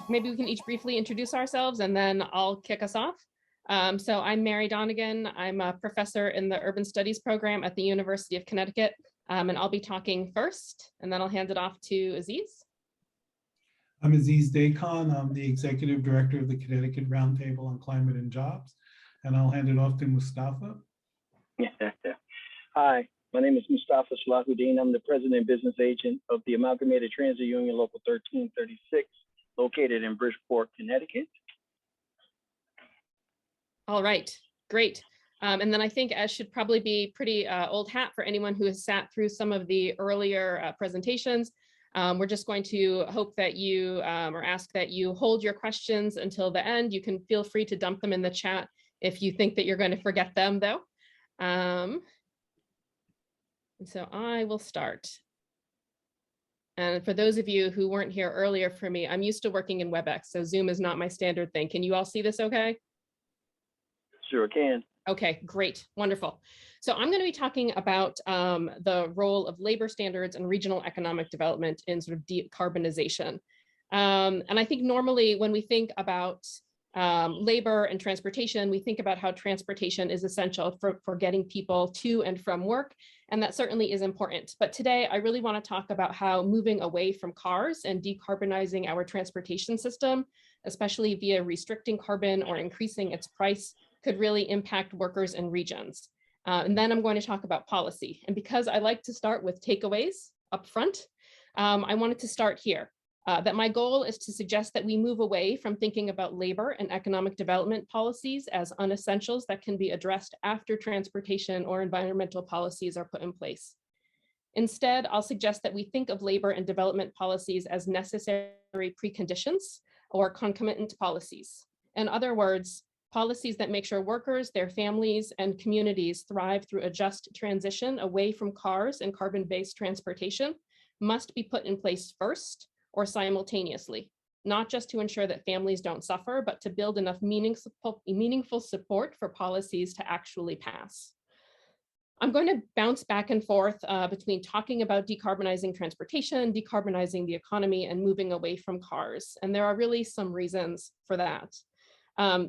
maybe we can each briefly introduce ourselves and then I'll kick us off. So I'm Mary Donegan. I'm a professor in the Urban Studies program at the University of Connecticut. And I'll be talking first, and then I'll hand it off to Aziz. I'm Aziz Dehkan. I'm the Executive Director of the Connecticut Roundtable on Climate and Jobs, and I'll hand it off to Mustafa. Hi, my name is Mustafa Salahuddin. I'm the President and Business Agent of the Amalgamated Transit Union Local 1336, located in Bridgeport, Connecticut. All right, great. And then I think as should probably be pretty old hat for anyone who has sat through some of the earlier presentations. We're just going to hope that you or ask that you hold your questions until the end. You can feel free to dump them in the chat if you think that you're going to forget them though. And so I will start. And for those of you who weren't here earlier for me, I'm used to working in WebEx, so Zoom is not my standard thing. Can you all see this okay? Sure can. Okay, great, wonderful. So I'm going to be talking about the role of labor standards and regional economic development in sort of decarbonization. And I think normally when we think about labor and transportation, we think about how transportation is essential for getting people to and from work, and that certainly is important. But today I really want to talk about how moving away from cars and decarbonizing our transportation system, especially via restricting carbon or increasing its price, could really impact workers and regions. And then I'm going to talk about policy. And because I like to start with takeaways up front, I wanted to start here, that my goal is to suggest that we move away from thinking about labor and economic development policies as unessentials that can be addressed after transportation or environmental policies are put in place. Instead, I'll suggest that we think of labor and development policies as necessary preconditions or concomitant policies. In other words, policies that make sure workers, their families, and communities thrive through a just transition away from cars and carbon-based transportation must be put in place first or simultaneously, not just to ensure that families don't suffer, but to build enough meaningful support for policies to actually pass. I'm going to bounce back and forth between talking about decarbonizing transportation, decarbonizing the economy, and moving away from cars. And there are really some reasons for that.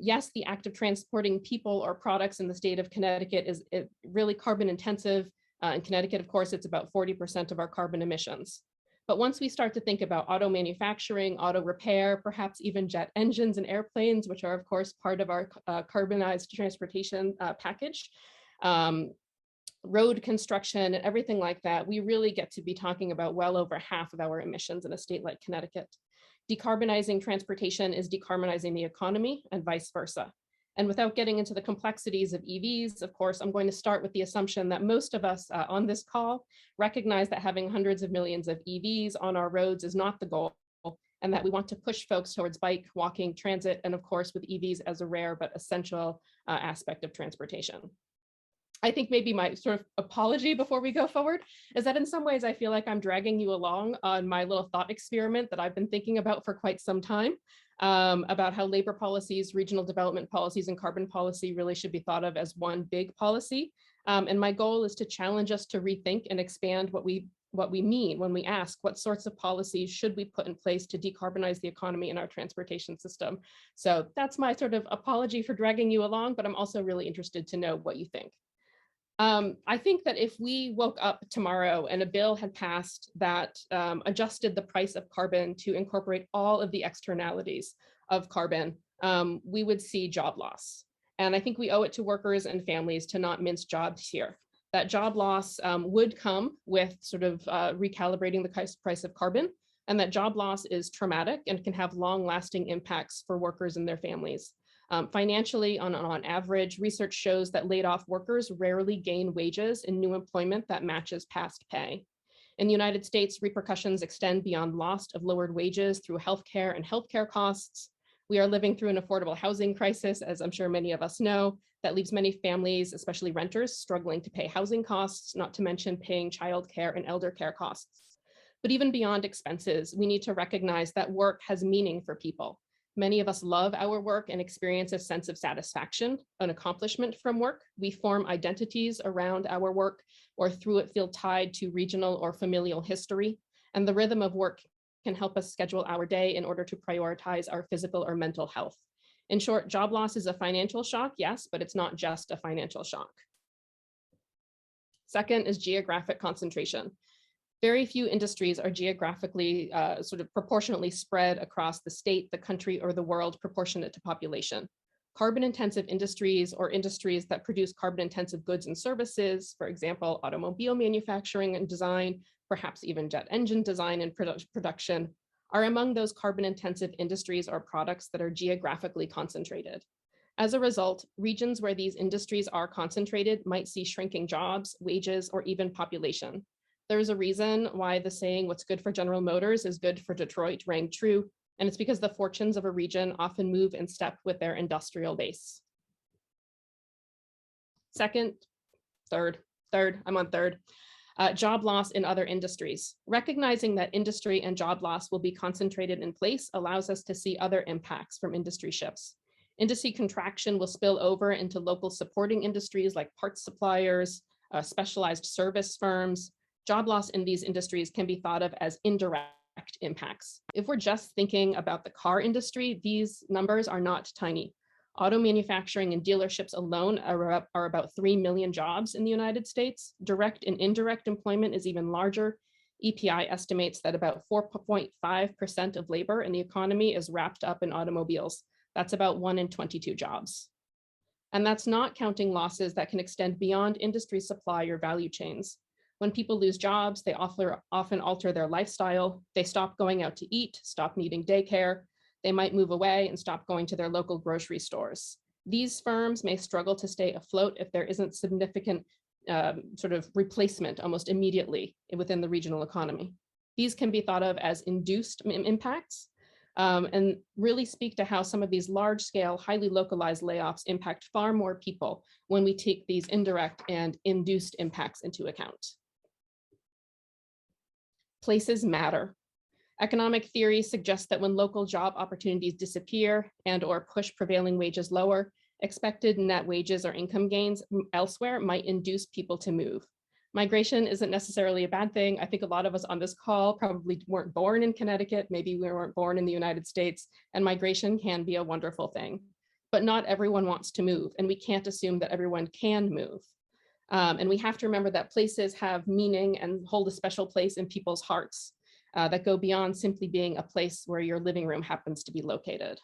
Yes, the act of transporting people or products in the state of Connecticut is really carbon intensive. In Connecticut, of course, it's about 40% of our carbon emissions. But once we start to think about auto manufacturing, auto repair, perhaps even jet engines and airplanes, which are of course part of our carbonized transportation package, road construction and everything like that, we really get to be talking about well over half of our emissions in a state like Connecticut. Decarbonizing transportation is decarbonizing the economy and vice versa. And without getting into the complexities of EVs, of course, I'm going to start with the assumption that most of us on this call recognize that having hundreds of millions of EVs on our roads is not the goal, and that we want to push folks towards bike, walking, transit, and of course with EVs as a rare but essential aspect of transportation. I think maybe my sort of apology before we go forward is that in some ways I feel like I'm dragging you along on my little thought experiment that I've been thinking about for quite some time, about how labor policies, regional development policies, and carbon policy really should be thought of as one big policy. And my goal is to challenge us to rethink and expand what we mean when we ask what sorts of policies should we put in place to decarbonize the economy and our transportation system. So that's my sort of apology for dragging you along, but I'm also really interested to know what you think. I think that if we woke up tomorrow and a bill had passed that adjusted the price of carbon to incorporate all of the externalities of carbon, we would see job loss. And I think we owe it to workers and families to not mince jobs here. That job loss would come with sort of recalibrating the price of carbon, and that job loss is traumatic and can have long-lasting impacts for workers and their families. Financially, on average, research shows that laid off workers rarely gain wages in new employment that matches past pay. In the United States, repercussions extend beyond loss of lowered wages through healthcare and healthcare costs. We are living through an affordable housing crisis, as I'm sure many of us know, that leaves many families, especially renters, struggling to pay housing costs, not to mention paying childcare and elder care costs. But even beyond expenses, we need to recognize that work has meaning for people. Many of us love our work and experience a sense of satisfaction, an accomplishment from work. We form identities around our work or through it feel tied to regional or familial history. And the rhythm of work can help us schedule our day in order to prioritize our physical or mental health. In short, job loss is a financial shock, yes, but it's not just a financial shock. Second is geographic concentration. Very few industries are geographically sort of proportionately spread across the state, the country, or the world proportionate to population. Carbon-intensive industries or industries that produce carbon-intensive goods and services, for example, automobile manufacturing and design, perhaps even jet engine design and production, are among those carbon-intensive industries or products that are geographically concentrated. As a result, regions where these industries are concentrated might see shrinking jobs, wages, or even population. There's a reason why the saying, "What's good for General Motors is good for Detroit," rang true, and it's because the fortunes of a region often move in step with their industrial base. Third, I'm on third. Job loss in other industries. Recognizing that industry and job loss will be concentrated in place allows us to see other impacts from industry shifts. Industry contraction will spill over into local supporting industries like parts suppliers, specialized service firms. Job loss in these industries can be thought of as indirect impacts. If we're just thinking about the car industry, these numbers are not tiny. Auto manufacturing and dealerships alone are about 3 million jobs in the United States. Direct and indirect employment is even larger. EPI estimates that about 4.5% of labor in the economy is wrapped up in automobiles. That's about 1 in 22 jobs. And that's not counting losses that can extend beyond industry supply or value chains. When people lose jobs, they often alter their lifestyle. They stop going out to eat, stop needing daycare. They might move away and stop going to their local grocery stores. These firms may struggle to stay afloat if there isn't significant sort of replacement almost immediately within the regional economy. These can be thought of as induced impacts and really speak to how some of these large-scale, highly localized layoffs impact far more people when we take these indirect and induced impacts into account. Places matter. Economic theory suggests that when local job opportunities disappear and/or push prevailing wages lower, expected net wages or income gains elsewhere might induce people to move. Migration isn't necessarily a bad thing. I think a lot of us on this call probably weren't born in Connecticut, maybe we weren't born in the United States, and migration can be a wonderful thing. But not everyone wants to move, and we can't assume that everyone can move. And we have to remember that places have meaning and hold a special place in people's hearts that go beyond simply being a place where your living room happens to be located.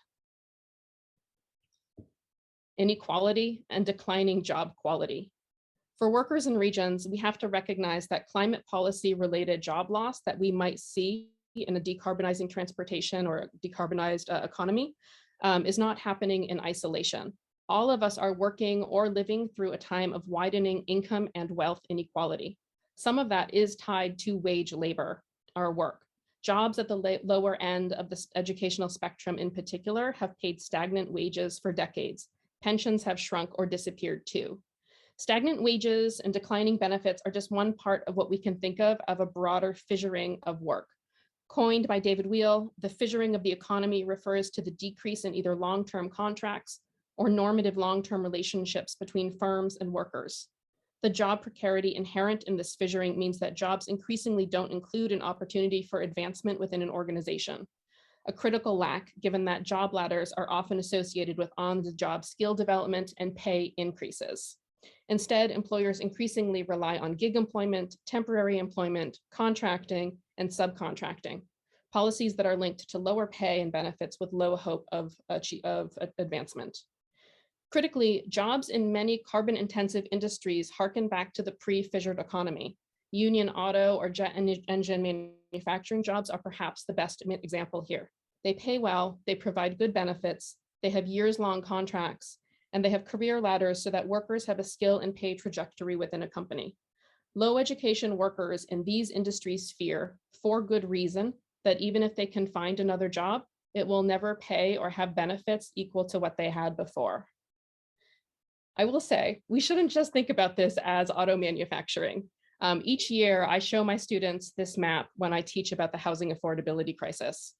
Inequality and declining job quality. For workers in regions, we have to recognize that climate policy related job loss that we might see in a decarbonizing transportation or a decarbonized economy is not happening in isolation. All of us are working or living through a time of widening income and wealth inequality. Some of that is tied to wage labor, our work. Jobs at the lower end of the educational spectrum in particular have paid stagnant wages for decades. Pensions have shrunk or disappeared too. Stagnant wages and declining benefits are just one part of what we can think of a broader fissuring of work. Coined by David Weil, the fissuring of the economy refers to the decrease in either long-term contracts or normative long-term relationships between firms and workers. The job precarity inherent in this fissuring means that jobs increasingly don't include an opportunity for advancement within an organization. A critical lack, given that job ladders are often associated with on-the-job skill development and pay increases. Instead, employers increasingly rely on gig employment, temporary employment, contracting, and subcontracting, policies that are linked to lower pay and benefits with low hope of advancement. Critically, jobs in many carbon-intensive industries harken back to the pre-fissured economy. Union auto or jet engine manufacturing jobs are perhaps the best example here. They pay well, they provide good benefits, they have years-long contracts, and they have career ladders so that workers have a skill and pay trajectory within a company. Low education workers in these industries fear, for good reason, that even if they can find another job, it will never pay or have benefits equal to what they had before. I will say, we shouldn't just think about this as auto manufacturing. Each year, I show my students this map when I teach about the housing affordability crisis.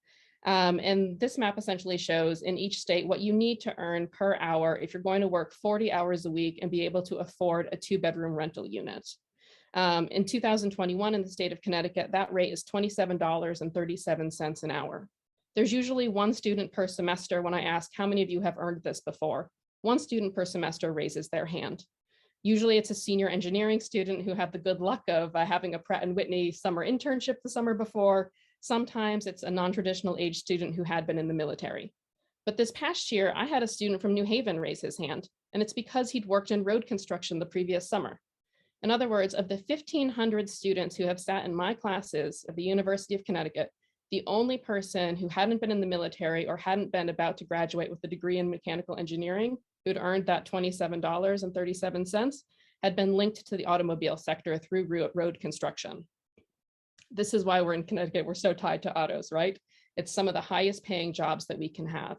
And this map essentially shows in each state what you need to earn per hour if you're going to work 40 hours a week and be able to afford a 2-bedroom rental unit. In 2021 in the state of Connecticut, that rate is $27.37 an hour. There's usually one student per semester. When I ask how many of you have earned this before, one student per semester raises their hand. Usually it's a senior engineering student who had the good luck of having a Pratt & Whitney summer internship the summer before. Sometimes it's a non-traditional age student who had been in the military. But this past year, I had a student from New Haven raise his hand, and it's because he'd worked in road construction the previous summer. In other words, of the 1,500 students who have sat in my classes at the University of Connecticut, the only person who hadn't been in the military or hadn't been about to graduate with a degree in mechanical engineering who'd earned that $27.37 had been linked to the automobile sector through road construction. This is why we're in Connecticut. We're so tied to autos, right? It's some of the highest paying jobs that we can have.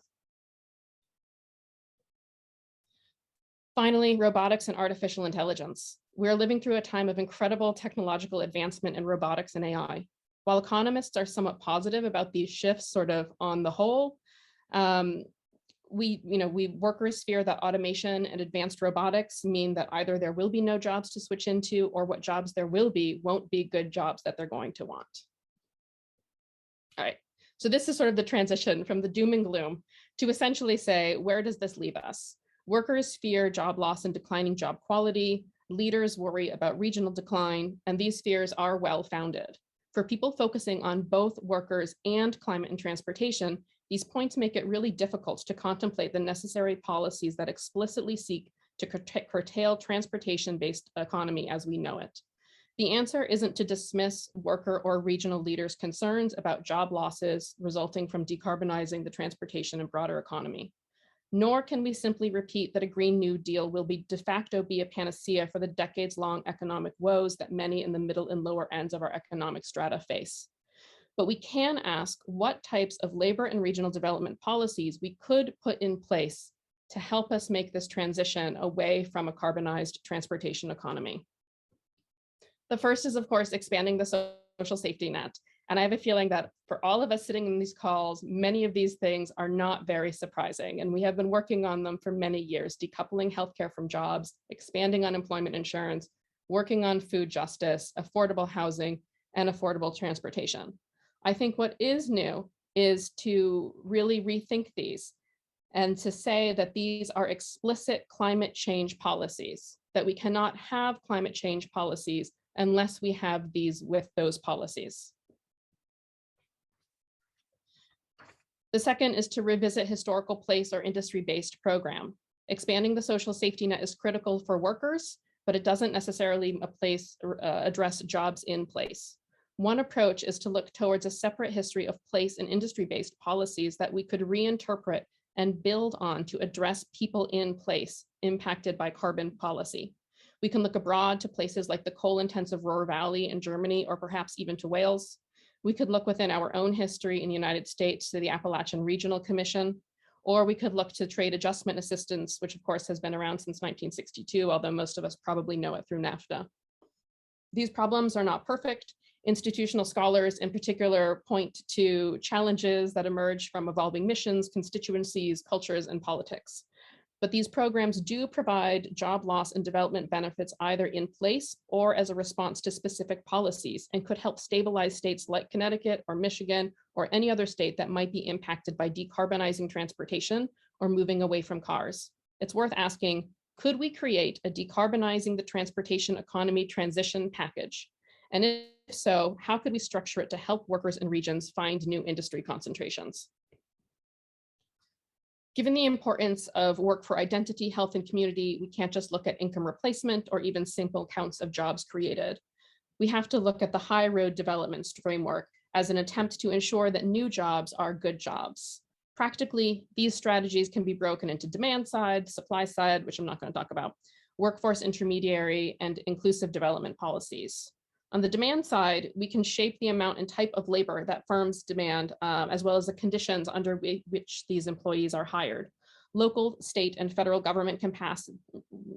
Finally, robotics and artificial intelligence. We're living through a time of incredible technological advancement in robotics and AI. While economists are somewhat positive about these shifts sort of on the whole, we workers fear that automation and advanced robotics mean that either there will be no jobs to switch into, or what jobs there will be won't be good jobs that they're going to want. All right, so this is sort of the transition from the doom and gloom to essentially say, where does this leave us? Workers fear job loss and declining job quality. Leaders worry about regional decline, and these fears are well-founded. For people focusing on both workers and climate and transportation, these points make it really difficult to contemplate the necessary policies that explicitly seek to curtail transportation-based economy as we know it. The answer isn't to dismiss worker or regional leaders' concerns about job losses resulting from decarbonizing the transportation and broader economy. Nor can we simply repeat that a Green New Deal will de facto be a panacea for the decades-long economic woes that many in the middle and lower ends of our economic strata face. But we can ask what types of labor and regional development policies we could put in place to help us make this transition away from a carbonized transportation economy. The first is, of course, expanding the social safety net. And I have a feeling that for all of us sitting in these calls, many of these things are not very surprising. And we have been working on them for many years, decoupling healthcare from jobs, expanding unemployment insurance, working on food justice, affordable housing, and affordable transportation. I think what is new is to really rethink these and to say that these are explicit climate change policies, that we cannot have climate change policies unless we have these with those policies. The second is to revisit historical place or industry-based program. Expanding the social safety net is critical for workers, but it doesn't necessarily address jobs in place. One approach is to look towards a separate history of place and industry-based policies that we could reinterpret and build on to address people in place impacted by carbon policy. We can look abroad to places like the coal-intensive Ruhr Valley in Germany, or perhaps even to Wales. We could look within our own history in the United States to the Appalachian Regional Commission, or we could look to trade adjustment assistance, which of course has been around since 1962, although most of us probably know it through NAFTA. These problems are not perfect. Institutional scholars in particular point to challenges that emerge from evolving missions, constituencies, cultures, and politics. But these programs do provide job loss and development benefits either in place or as a response to specific policies, and could help stabilize states like Connecticut or Michigan or any other state that might be impacted by decarbonizing transportation or moving away from cars. It's worth asking, could we create a decarbonizing the transportation economy transition package? And if so, how could we structure it to help workers and regions find new industry concentrations? Given the importance of work for identity, health, and community, we can't just look at income replacement or even simple counts of jobs created. We have to look at the high road development framework as an attempt to ensure that new jobs are good jobs. Practically, these strategies can be broken into demand side, supply side, which I'm not going to talk about, workforce intermediary, and inclusive development policies. On the demand side, we can shape the amount and type of labor that firms demand, as well as the conditions under which these employees are hired. Local, state, and federal government can pass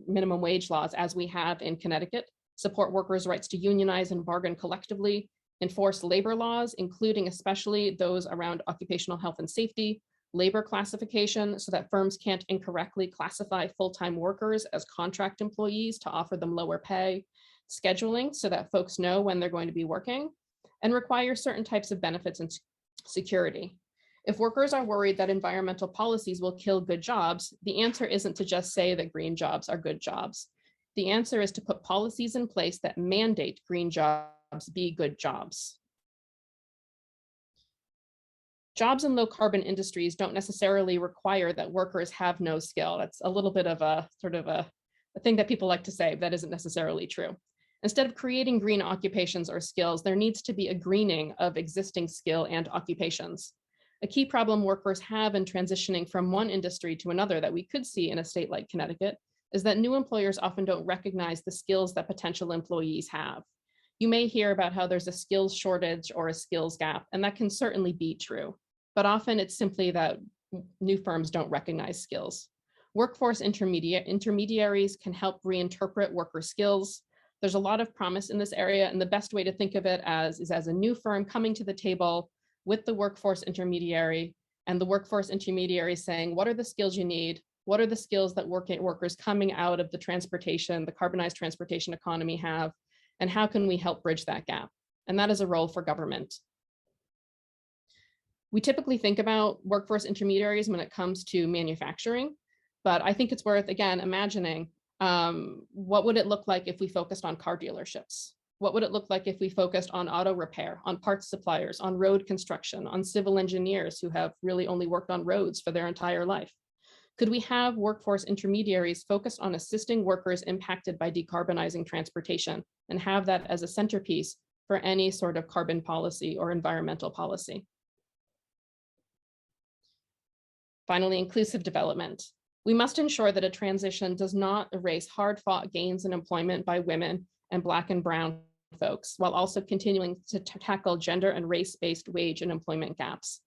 minimum wage laws, as we have in Connecticut, support workers' rights to unionize and bargain collectively, enforce labor laws, including especially those around occupational health and safety, labor classification, so that firms can't incorrectly classify full-time workers as contract employees to offer them lower pay, scheduling so that folks know when they're going to be working, and require certain types of benefits and security. If workers are worried that environmental policies will kill good jobs, the answer isn't to just say that green jobs are good jobs. The answer is to put policies in place that mandate green jobs be good jobs. Jobs in low carbon industries don't necessarily require that workers have no skill. That's a little bit of a sort of a thing that people like to say that isn't necessarily true. Instead of creating green occupations or skills, there needs to be a greening of existing skill and occupations. A key problem workers have in transitioning from one industry to another that we could see in a state like Connecticut is that new employers often don't recognize the skills that potential employees have. You may hear about how there's a skills shortage or a skills gap, and that can certainly be true. But often it's simply that new firms don't recognize skills. Workforce intermediaries can help reinterpret worker skills. There's a lot of promise in this area, and the best way to think of it is as a new firm coming to the table with the workforce intermediary, and the workforce intermediary saying, what are the skills you need? What are the skills that workers coming out of the carbonized transportation economy have? And how can we help bridge that gap? And that is a role for government. We typically think about workforce intermediaries when it comes to manufacturing, but I think it's worth, again, imagining what would it look like if we focused on car dealerships? What would it look like if we focused on auto repair, on parts suppliers, on road construction, on civil engineers who have really only worked on roads for their entire life? Could we have workforce intermediaries focused on assisting workers impacted by decarbonizing transportation and have that as a centerpiece for any sort of carbon policy or environmental policy? Finally, inclusive development. We must ensure that a transition does not erase hard-fought gains in employment by women and Black and Brown folks, while also continuing to tackle gender and race-based wage and employment gaps.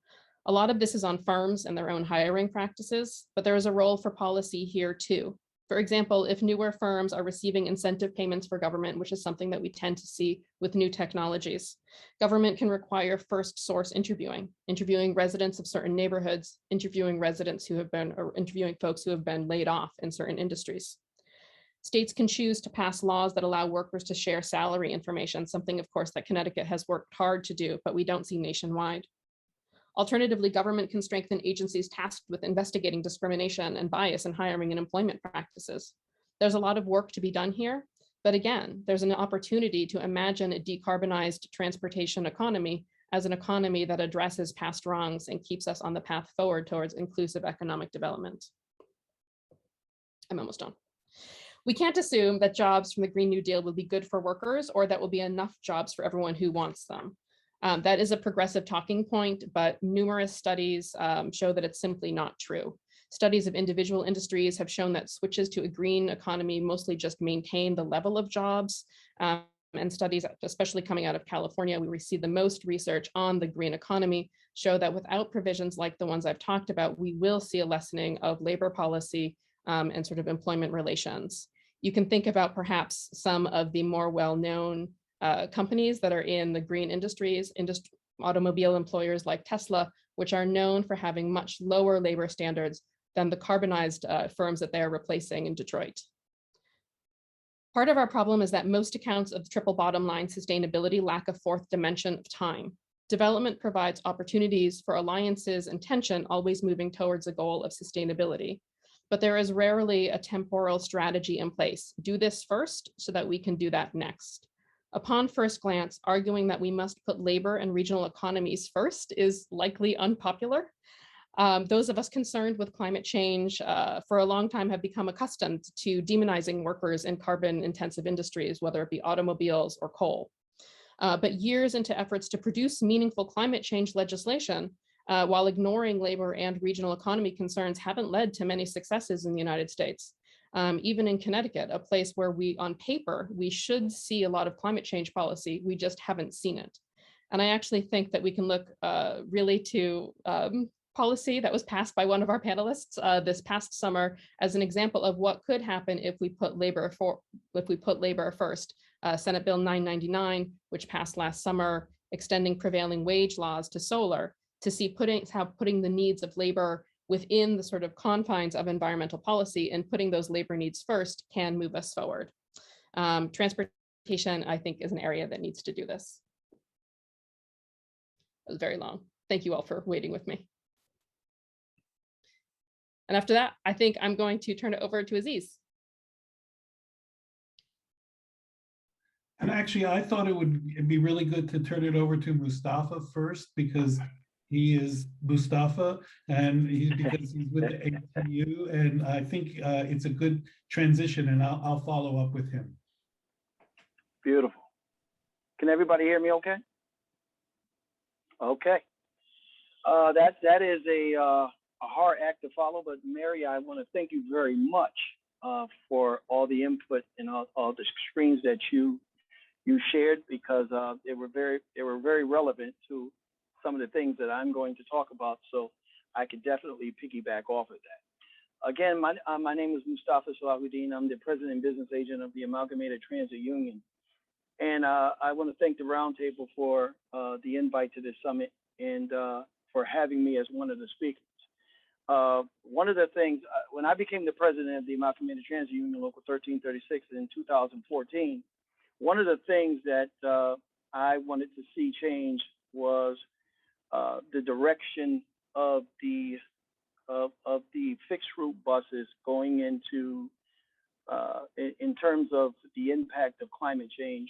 A lot of this is on firms and their own hiring practices, but there is a role for policy here too. For example, if newer firms are receiving incentive payments for government, which is something that we tend to see with new technologies, government can require first source interviewing residents of certain neighborhoods, interviewing folks who have been laid off in certain industries. States can choose to pass laws that allow workers to share salary information, something of course that Connecticut has worked hard to do, but we don't see nationwide. Alternatively, government can strengthen agencies tasked with investigating discrimination and bias in hiring and employment practices. There's a lot of work to be done here, but again, there's an opportunity to imagine a decarbonized transportation economy as an economy that addresses past wrongs and keeps us on the path forward towards inclusive economic development. I'm almost done. We can't assume that jobs from the Green New Deal will be good for workers or that will be enough jobs for everyone who wants them. That is a progressive talking point, but numerous studies show that it's simply not true. Studies of individual industries have shown that switches to a green economy mostly just maintain the level of jobs. And studies, especially coming out of California, where we see the most research on the green economy, show that without provisions like the ones I've talked about, we will see a lessening of labor policy and sort of employment relations. You can think about perhaps some of the more well-known companies that are in the green industries, automobile employers like Tesla, which are known for having much lower labor standards than the carbonized firms that they are replacing in Detroit. Part of our problem is that most accounts of triple bottom line sustainability lack a fourth dimension of time. Development provides opportunities for alliances and tension, always moving towards a goal of sustainability. But there is rarely a temporal strategy in place. Do this first so that we can do that next. Upon first glance, arguing that we must put labor and regional economies first is likely unpopular. Those of us concerned with climate change for a long time have become accustomed to demonizing workers in carbon-intensive industries, whether it be automobiles or coal. But years into efforts to produce meaningful climate change legislation, while ignoring labor and regional economy concerns, haven't led to many successes in the United States. Even in Connecticut, a place where on paper, we should see a lot of climate change policy, we just haven't seen it. And I actually think that we can look really to policy that was passed by one of our panelists this past summer as an example of what could happen if we put labor first. Senate Bill 999, which passed last summer, extending prevailing wage laws to solar, to see how putting the needs of labor within the sort of confines of environmental policy and putting those labor needs first can move us forward. Transportation transportation, I think, is an area that needs to do this. It was very long. Thank you all for waiting with me. And after that, I think I'm going to turn it over to Aziz. And actually, I thought it'd be really good to turn it over to Mustafa first, because he is Mustafa, and because he's with the ATU, and I think it's a good transition, and I'll follow up with him. Beautiful. Can everybody hear me okay? Okay. That is a hard act to follow, but Mary, I want to thank you very much for all the input and all the screens that you shared, because they were very relevant to some of the things that I'm going to talk about. So I could definitely piggyback off of that. Again, my name is Mustafa Salahuddin. I'm the president and business agent of the Amalgamated Transit Union. And I want to thank the Roundtable for the invite to this summit and for having me as one of the speakers. One of the things, when I became the president of the Amalgamated Transit Union Local 1336 in 2014, one of the things that I wanted to see change was the direction of the fixed route buses going into, in terms of the impact of climate change,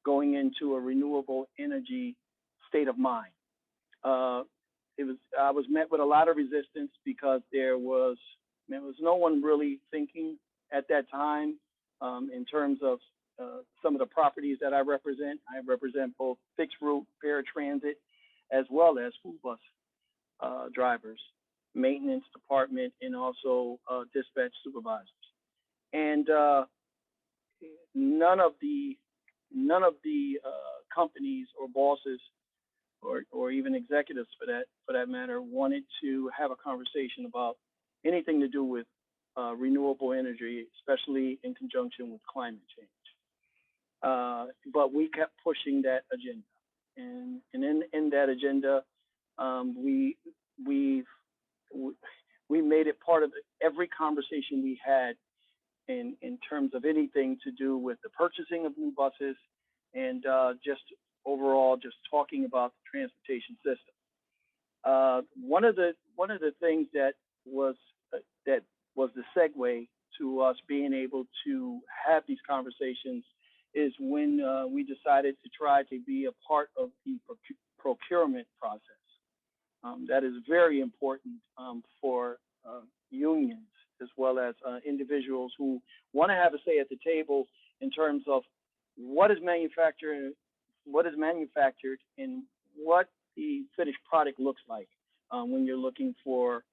going into a renewable energy state of mind. I was met with a lot of resistance because there was no one really thinking at that time in terms of some of the properties that I represent. I represent both fixed route, paratransit, as well as school bus drivers, maintenance department, and also dispatch supervisors. And none of the companies or bosses or even executives for that matter wanted to have a conversation about anything to do with renewable energy, especially in conjunction with climate change. But we kept pushing that agenda, and in that agenda, we made it part of every conversation we had in terms of anything to do with the purchasing of new buses and just overall just talking about the transportation system. One of the things that was the segue to us being able to have these conversations is when we decided to try to be a part of the procurement process. That is very important for unions as well as individuals who want to have a say at the table in terms of what is manufactured and what the finished product looks like when you're looking for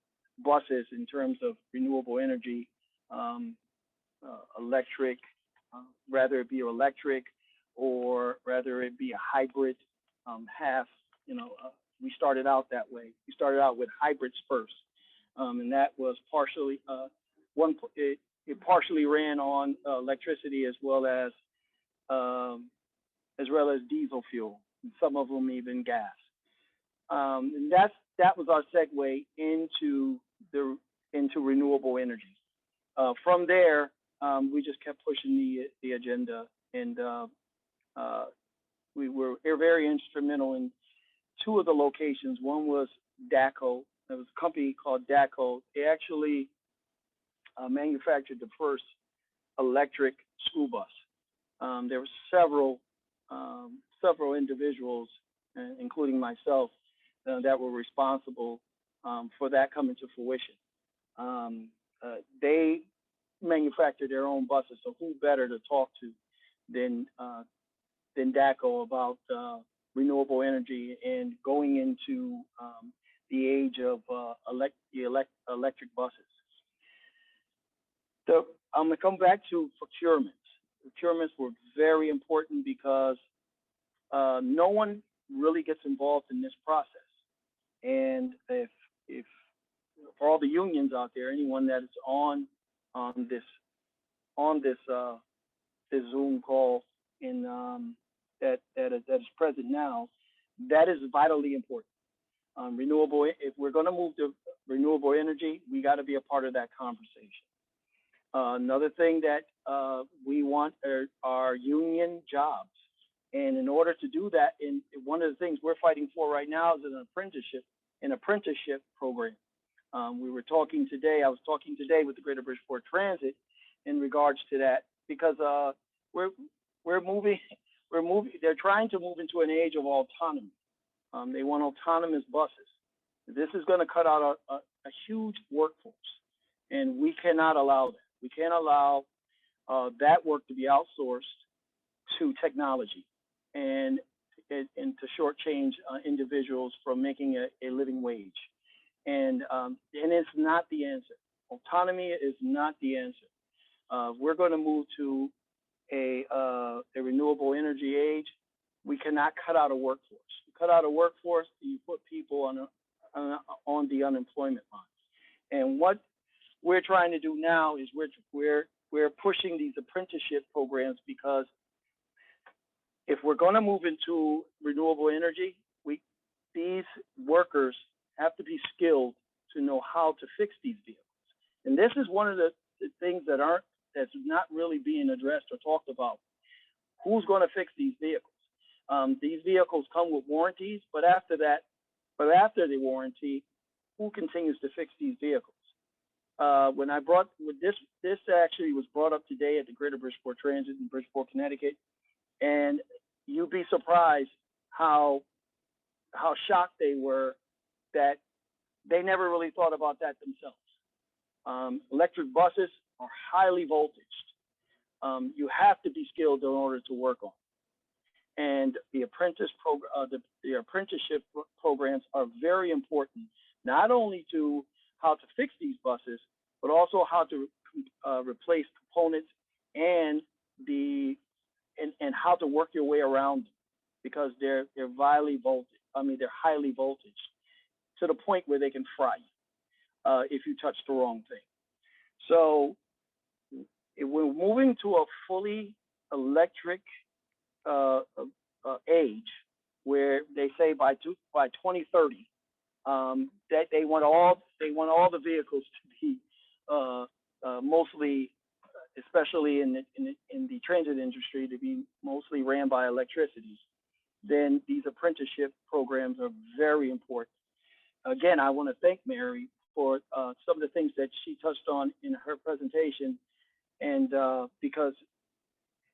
buses in terms of renewable energy, electric, rather it be electric or rather it be a hybrid, half, we started out that way. We started out with hybrids first, and that was partially, it partially ran on electricity as well as diesel fuel, and some of them even gas. And that was our segue into renewable energy. From there, we just kept pushing the agenda, and we were very instrumental in two of the locations. One was Dehkan. There was a company called Dehkan. They actually manufactured the first electric school bus. There were several individuals, including myself, that were responsible for that coming to fruition. They manufactured their own buses, so who better to talk to than Dehkan about renewable energy and going into the age of electric buses. So I'm going to come back to procurements. Procurements were very important because no one really gets involved in this process. And if for all the unions out there, anyone that is on this Zoom call in that is present now, that is vitally important. Renewable. If we're going to move to renewable energy, we got to be a part of that conversation. Another thing that we want are union jobs. And in order to do that, one of the things we're fighting for right now is an apprenticeship program. I was talking today with the Greater Bridgeport Transit in regards to that, because we're moving, they're trying to move into an age of autonomy. They want autonomous buses. This is going to cut out a huge workforce, and we cannot allow that. We can't allow that work to be outsourced to technology and to shortchange individuals from making a living wage. And it's not the answer. Autonomy is not the answer. We're going to move to a renewable energy age. We cannot cut out a workforce. You cut out a workforce, you put people on the unemployment line. And what we're trying to do now is we're pushing these apprenticeship programs, because if we're going to move into renewable energy, these workers have to be skilled to know how to fix these vehicles. And this is one of the things that's not really being addressed or talked about. Who's going to fix these vehicles? These vehicles come with warranties, but after the warranty, who continues to fix these vehicles? This actually was brought up today at the Greater Bridgeport Transit in Bridgeport, Connecticut, and you'd be surprised how shocked they were that they never really thought about that themselves. Electric buses are highly voltaged. You have to be skilled in order to work on. And the apprenticeship programs are very important, not only to how to fix these buses, but also how to replace components and how to work your way around them, because they're highly voltage to the point where they can fry you if you touch the wrong thing. So we're moving to a fully electric age, where they say by 2030 that they want all the vehicles to be mostly, especially in the transit industry, to be mostly ran by electricity. Then these apprenticeship programs are very important. Again, I want to thank Mary for some of the things that she touched on in her presentation, and because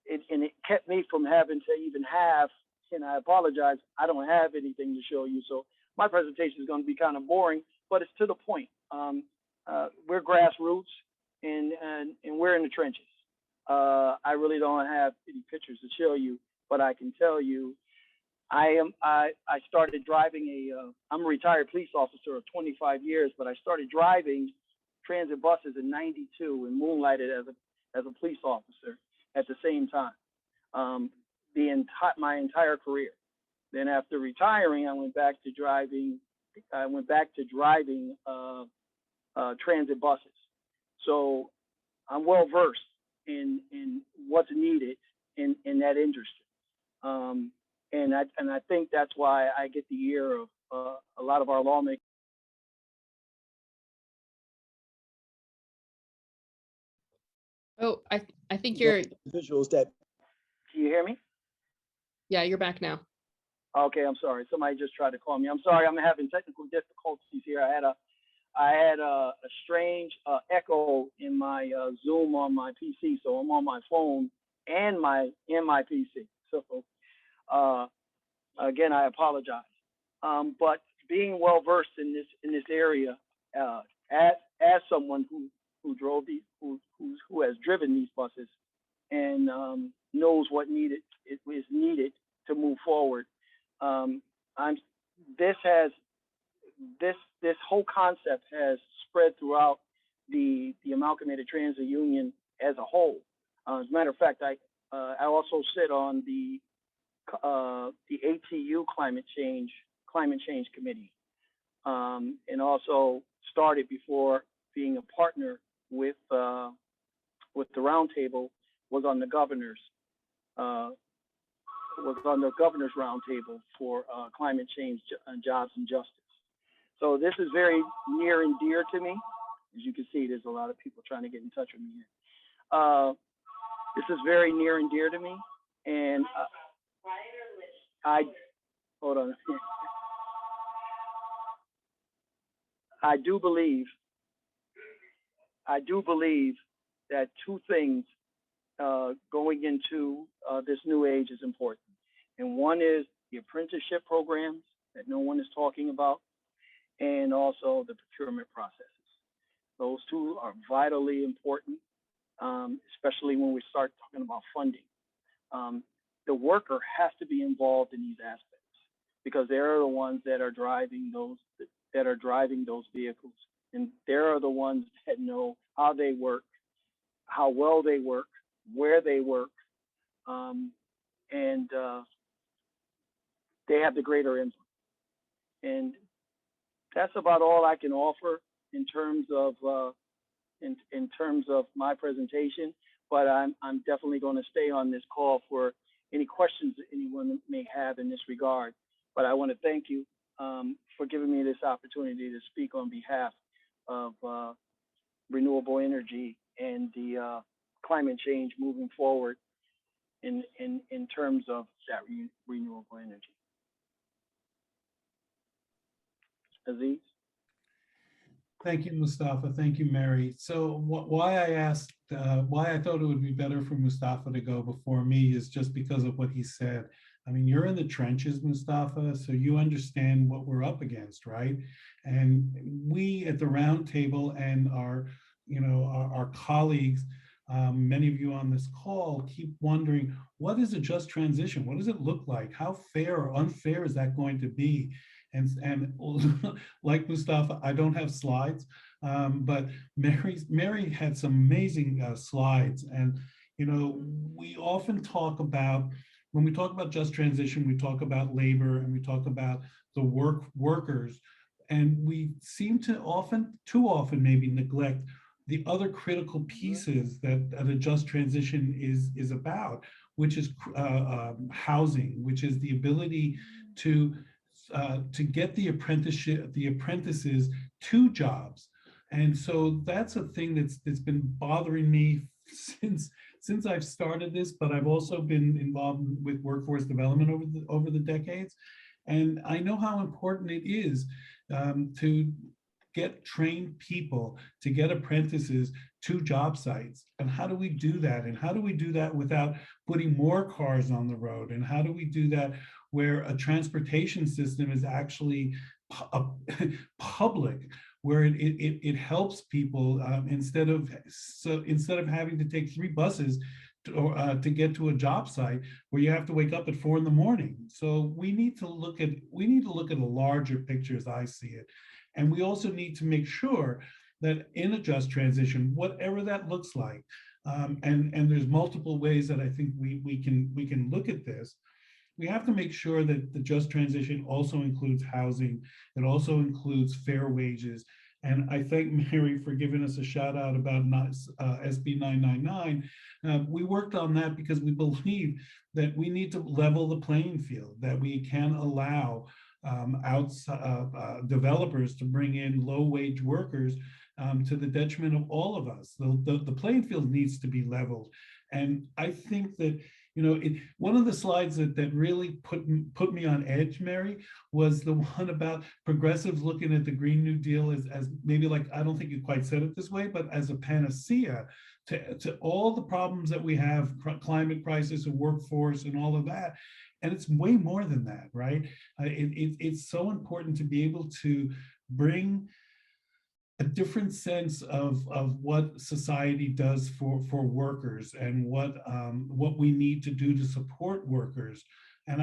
it kept me from having to even have, and I apologize, I don't have anything to show you, so my presentation is going to be kind of boring, but it's to the point. We're grassroots, and we're in the trenches. I really don't have any pictures to show you, but I can tell you, I started driving I'm a retired police officer of 25 years, but I started driving transit buses in '92 and moonlighted as a police officer at the same time, my entire career. Then after retiring, I went back to driving transit buses. So I'm well versed in what's needed in that industry. And I think that's why I get the ear of a lot of our lawmakers. Oh, I think you're, Visuals that. Can you hear me? yeah, you're back now. Okay, I'm sorry. Somebody just tried to call me. I'm sorry. I'm having technical difficulties here. I had a strange echo in my Zoom on my PC, so I'm on my phone and my PC. So again, I apologize. But being well versed in this area, as someone who has driven these buses and knows what is needed to move forward. This whole concept has spread throughout the Amalgamated Transit Union as a whole. As a matter of fact, I also sit on the ATU Climate Change Committee, and also started before being a partner with the Roundtable. Was on the governor's roundtable for climate change, jobs, and justice. So this is very near and dear to me. As you can see, there's a lot of people trying to get in touch with me here. This is very near and dear to me, and I hold on. I do believe that two things going into this new age is important. And one is the apprenticeship programs that no one is talking about, and also the procurement processes. Those two are vitally important, especially when we start talking about funding. The worker has to be involved in these aspects because they're the ones that are driving those vehicles, and they're the ones that know how they work, how well they work, where they work, and they have the greater input. And that's about all I can offer in terms of in terms of my presentation. But I'm definitely going to stay on this call for any questions that anyone may have in this regard. But I want to thank you for giving me this opportunity to speak on behalf of renewable energy and the climate change moving forward in terms of that renewable energy. Aziz? Thank you, Mustafa. Thank you, Mary. So why I asked, why I thought it would be better for Mustafa to go before me is just because of what he said. I mean, you're in the trenches, Mustafa, so you understand what we're up against, right? And we at the Roundtable and our, our colleagues, many of you on this call keep wondering, what is a just transition? What does it look like? How fair or unfair is that going to be? And like Mustafa, I don't have slides, but Mary had some amazing slides. And, we often talk about, when we talk about just transition, we talk about labor and we talk about the workers, and we seem to too often maybe neglect the other critical pieces that a just transition is about, which is housing, which is the ability to get the apprentices to jobs. And so that's a thing that's been bothering me since I've started this, but I've also been involved with workforce development over the decades. And I know how important it is to get trained people, to get apprentices to job sites. And how do we do that? And how do we do that without putting more cars on the road? And how do we do that where a transportation system is actually public, where it helps people instead of having to take 3 buses to get to a job site where you have to wake up at 4 in the morning. So we need to look at a larger picture as I see it. And we also need to make sure that in a just transition, whatever that looks like, and there's multiple ways that I think we can look at this. We have to make sure that the just transition also includes housing. It also includes fair wages. And I thank Mary for giving us a shout out about SB 999. We worked on that because we believe that we need to level the playing field, that we can allow developers to bring in low wage workers to the detriment of all of us. The playing field needs to be leveled. And I think that, one of the slides that really put me on edge, Mary, was the one about progressives looking at the Green New Deal as maybe, like, I don't think you quite said it this way, but as a panacea to all the problems that we have, climate crisis and workforce and all of that. And it's way more than that, right? It's so important to be able to bring a different sense of what society does for workers and what we need to do to support workers. And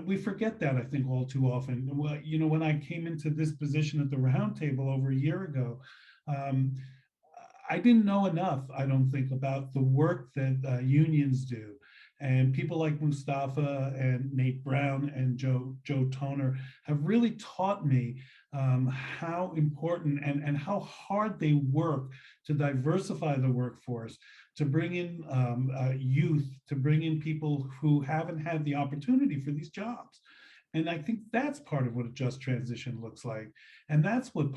we forget that, I think, all too often. Well, when I came into this position at the Roundtable over a year ago, I didn't know enough, I don't think, about the work that unions do. And people like Mustafa and Nate Brown and Joe Toner have really taught me how important and how hard they work to diversify the workforce, to bring in youth, to bring in people who haven't had the opportunity for these jobs. And I think that's part of what a just transition looks like. And that's what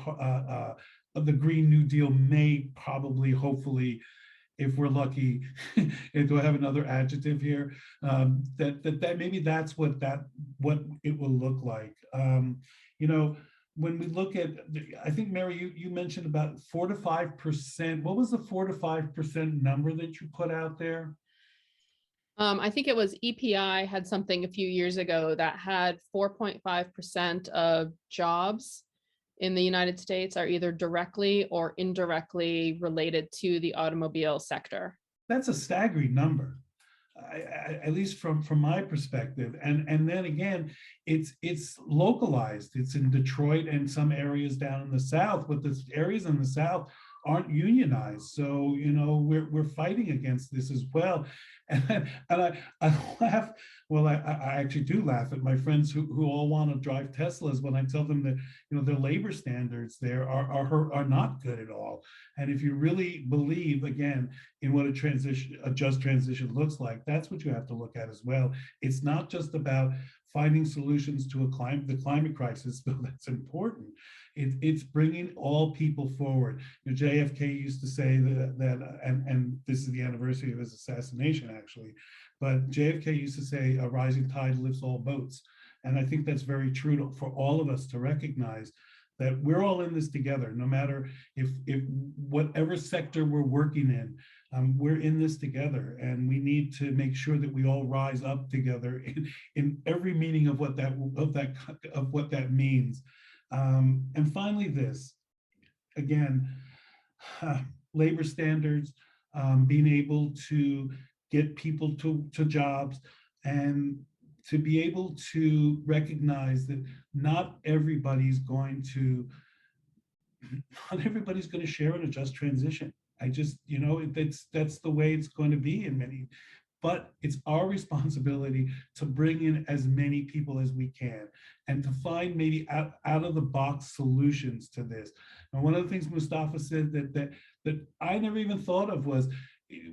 the Green New Deal may probably, hopefully, if we're lucky, and do I have another adjective here? That maybe that's what it will look like. You know, when we look at, I think Mary, you mentioned about 4 to 5%. What was the 4 to 5% number that you put out there? I think it was EPI had something a few years ago that had 4.5% of jobs in the United States are either directly or indirectly related to the automobile sector. That's a staggering number, at least from my perspective. And then again, it's localized. It's in Detroit and some areas down in the South, but the areas in the South aren't unionized. So, you know, we're fighting against this as well. And I laugh. Well, I actually do laugh at my friends who all want to drive Teslas when I tell them that, you know, their labor standards there are not good at all. And if you really believe, again, in what a just transition looks like, that's what you have to look at as well. It's not just about finding solutions to the climate crisis, though that's important. It's bringing all people forward. You know, JFK used to say that and this is the anniversary of his assassination, actually, but JFK used to say, a rising tide lifts all boats. And I think that's very true for all of us to recognize that we're all in this together, no matter if whatever sector we're working in, we're in this together, and we need to make sure that we all rise up together in every meaning of what that means. And finally, this, again, labor standards, being able to get people to jobs, and to be able to recognize that not everybody's going to share in a just transition. I just, you know, that's the way it's going to be in many, but it's our responsibility to bring in as many people as we can and to find maybe out of the box solutions to this. And one of the things Mustafa said that I never even thought of was,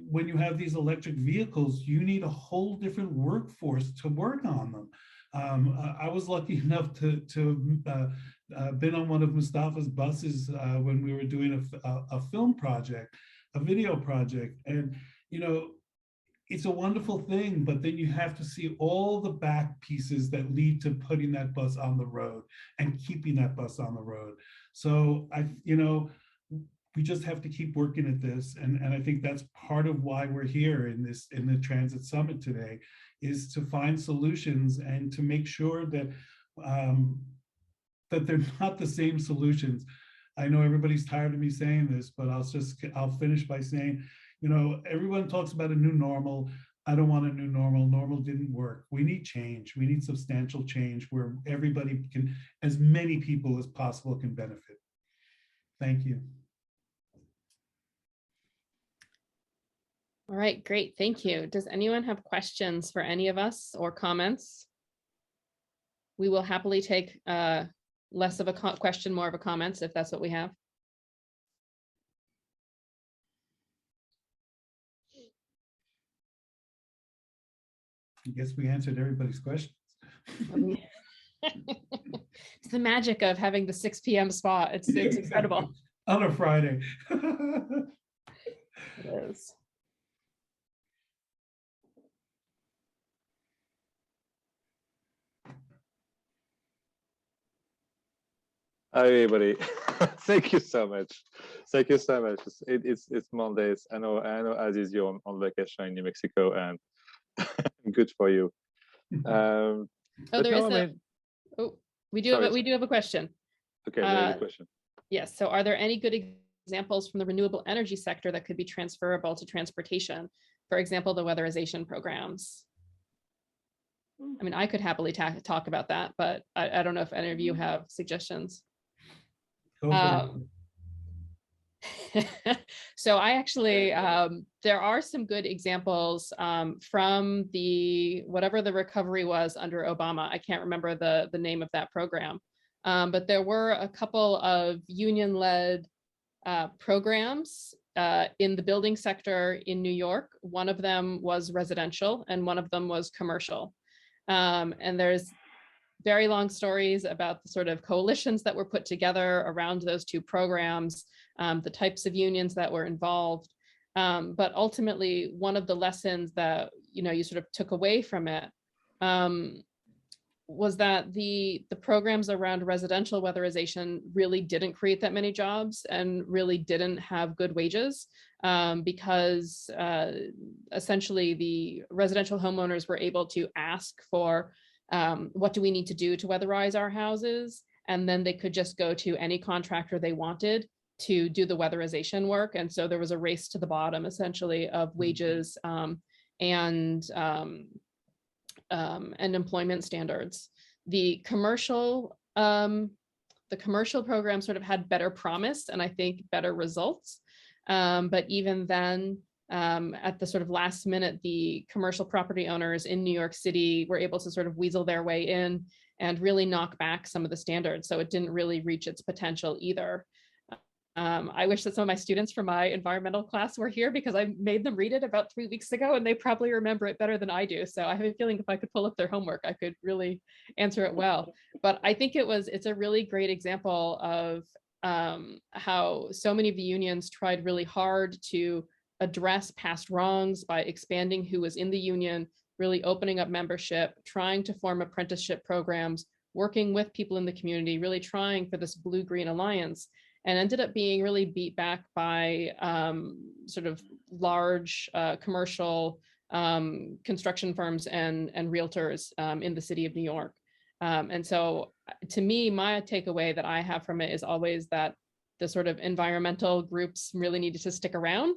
when you have these electric vehicles, you need a whole different workforce to work on them. I was lucky enough to been on one of Mustafa's buses when we were doing a film project, a video project. And, you know, it's a wonderful thing, but then you have to see all the back pieces that lead to putting that bus on the road and keeping that bus on the road. So we just have to keep working at this. And I think that's part of why we're here in the Transit Summit today, is to find solutions and to make sure that that they're not the same solutions. I know everybody's tired of me saying this, but I'll finish by saying, you know, everyone talks about a new normal. I don't want a new normal. Normal didn't work. We need change. We need substantial change where everybody can, as many people as possible, can benefit. Thank you. All right, great, thank you. Does anyone have questions for any of us or comments? We will happily take less of a question, more of a comments, if that's what we have. I guess we answered everybody's questions. It's the magic of having the 6 p.m. spot. It's incredible. On a Friday. It is. Hi, everybody. Thank you so much. Thank you so much. It's Mondays. I know Aziz, you're on vacation in New Mexico, and good for you. We do have a question. Okay, there is a question. Yes. So are there any good examples from the renewable energy sector that could be transferable to transportation? For example, the weatherization programs. I mean, I could happily talk about that, but I don't know if any of you have suggestions. So I actually, there are some good examples from whatever the recovery was under Obama. I can't remember the name of that program, but there were a couple of union-led programs in the building sector in New York. One of them was residential and one of them was commercial. And there's very long stories about the sort of coalitions that were put together around those two programs, the types of unions that were involved. But ultimately, one of the lessons that, you sort of took away from it was that the programs around residential weatherization really didn't create that many jobs and really didn't have good wages, because essentially the residential homeowners were able to ask for what do we need to do to weatherize our houses, and then they could just go to any contractor they wanted to do the weatherization work. And so there was a race to the bottom, essentially, of wages and employment standards. The commercial program sort of had better promise and I think better results. But even then, at the sort of last minute, the commercial property owners in New York City were able to sort of weasel their way in and really knock back some of the standards. So it didn't really reach its potential either. I wish that some of my students from my environmental class were here, because I made them read it about 3 weeks ago and they probably remember it better than I do. So I have a feeling if I could pull up their homework, I could really answer it well. But I think it's a really great example of how so many of the unions tried really hard to address past wrongs by expanding who was in the union, really opening up membership, trying to form apprenticeship programs, working with people in the community, really trying for this blue-green alliance, and ended up being really beat back by sort of large commercial construction firms and realtors in the city of New York. And so to me, my takeaway that I have from it is always that the sort of environmental groups really needed to stick around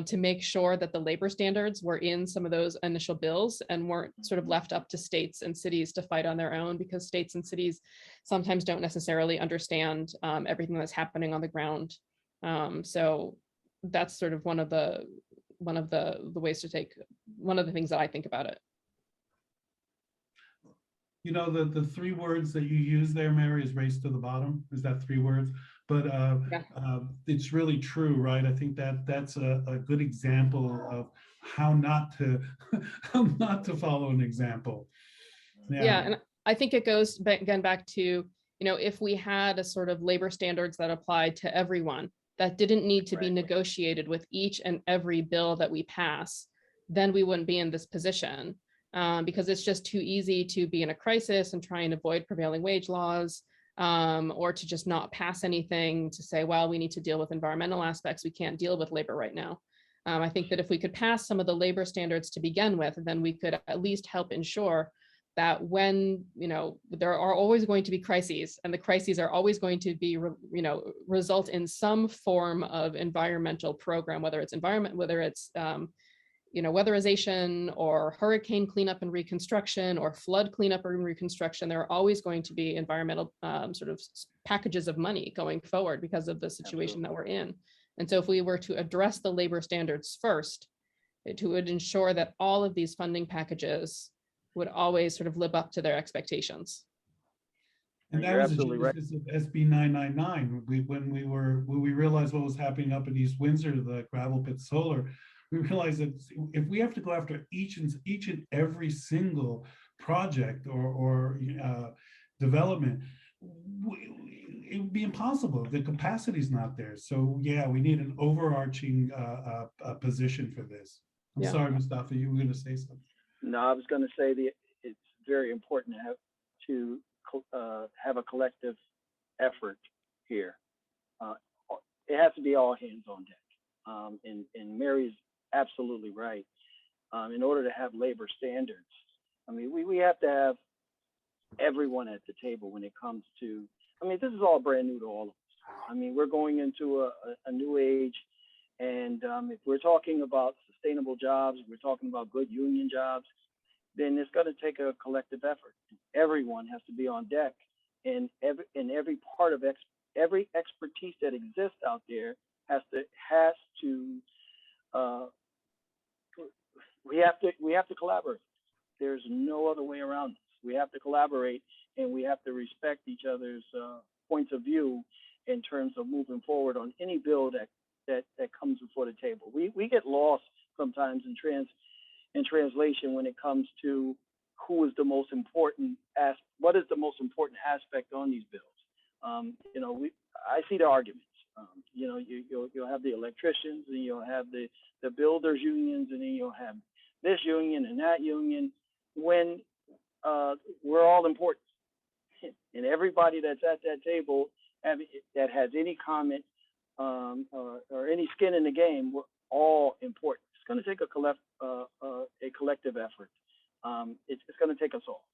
to make sure that the labor standards were in some of those initial bills and weren't sort of left up to states and cities to fight on their own, because states and cities sometimes don't necessarily understand everything that's happening on the ground. So that's sort of one of the ways to take, one of the things that I think about it. You know, the three words that you use there, Mary, is race to the bottom. Is that three words? But Yeah. It's really true, right? I think that's a good example of how not to how not to follow an example. Yeah, and I think it goes again back to, if we had a sort of labor standards that applied to everyone, that didn't need to be negotiated with each and every bill that we pass, then we wouldn't be in this position. Because it's just too easy to be in a crisis and try and avoid prevailing wage laws, or to just not pass anything to say, well, we need to deal with environmental aspects. We can't deal with labor right now. I think that if we could pass some of the labor standards to begin with, then we could at least help ensure that when, there are always going to be crises, and the crises are always going to be, result in some form of environmental program, whether it's weatherization or hurricane cleanup and reconstruction or flood cleanup and reconstruction. There are always going to be environmental sort of packages of money going forward because of the situation that we're in. And so if we were to address the labor standards first, it would ensure that all of these funding packages would always sort of live up to their expectations. And that was the genesis of SB 999. When we realized what was happening up in East Windsor, the gravel pit solar, we realized that if we have to go after each and every single project or development, it would be impossible. The capacity is not there. So yeah, we need an overarching position for this. I'm sorry, Mustafa, you were going to say something. No, I was going to say it's very important to have a collective effort here. It has to be all hands on deck. And Mary's absolutely right. In order to have labor standards, I mean, we have to have everyone at the table when it comes to, I mean, this is all brand new to all of us. I mean, we're going into a new age. And if we're talking about sustainable jobs, we're talking about good union jobs, then it's going to take a collective effort. Everyone has to be on deck, and every part of every expertise that exists out there has to we have to collaborate. There's no other way around this. We have to collaborate, and we have to respect each other's points of view in terms of moving forward on any bill that comes before the table. We get lost sometimes in translation when it comes to who is the most important what is the most important aspect on these bills. I see the arguments. you'll have the electricians, and you'll have the builders unions, and then you'll have this union and that union. When we're all important, and everybody that's at that table that has any comment or any skin in the game, we're all important. It's going to take a collective effort. It's going to take us all,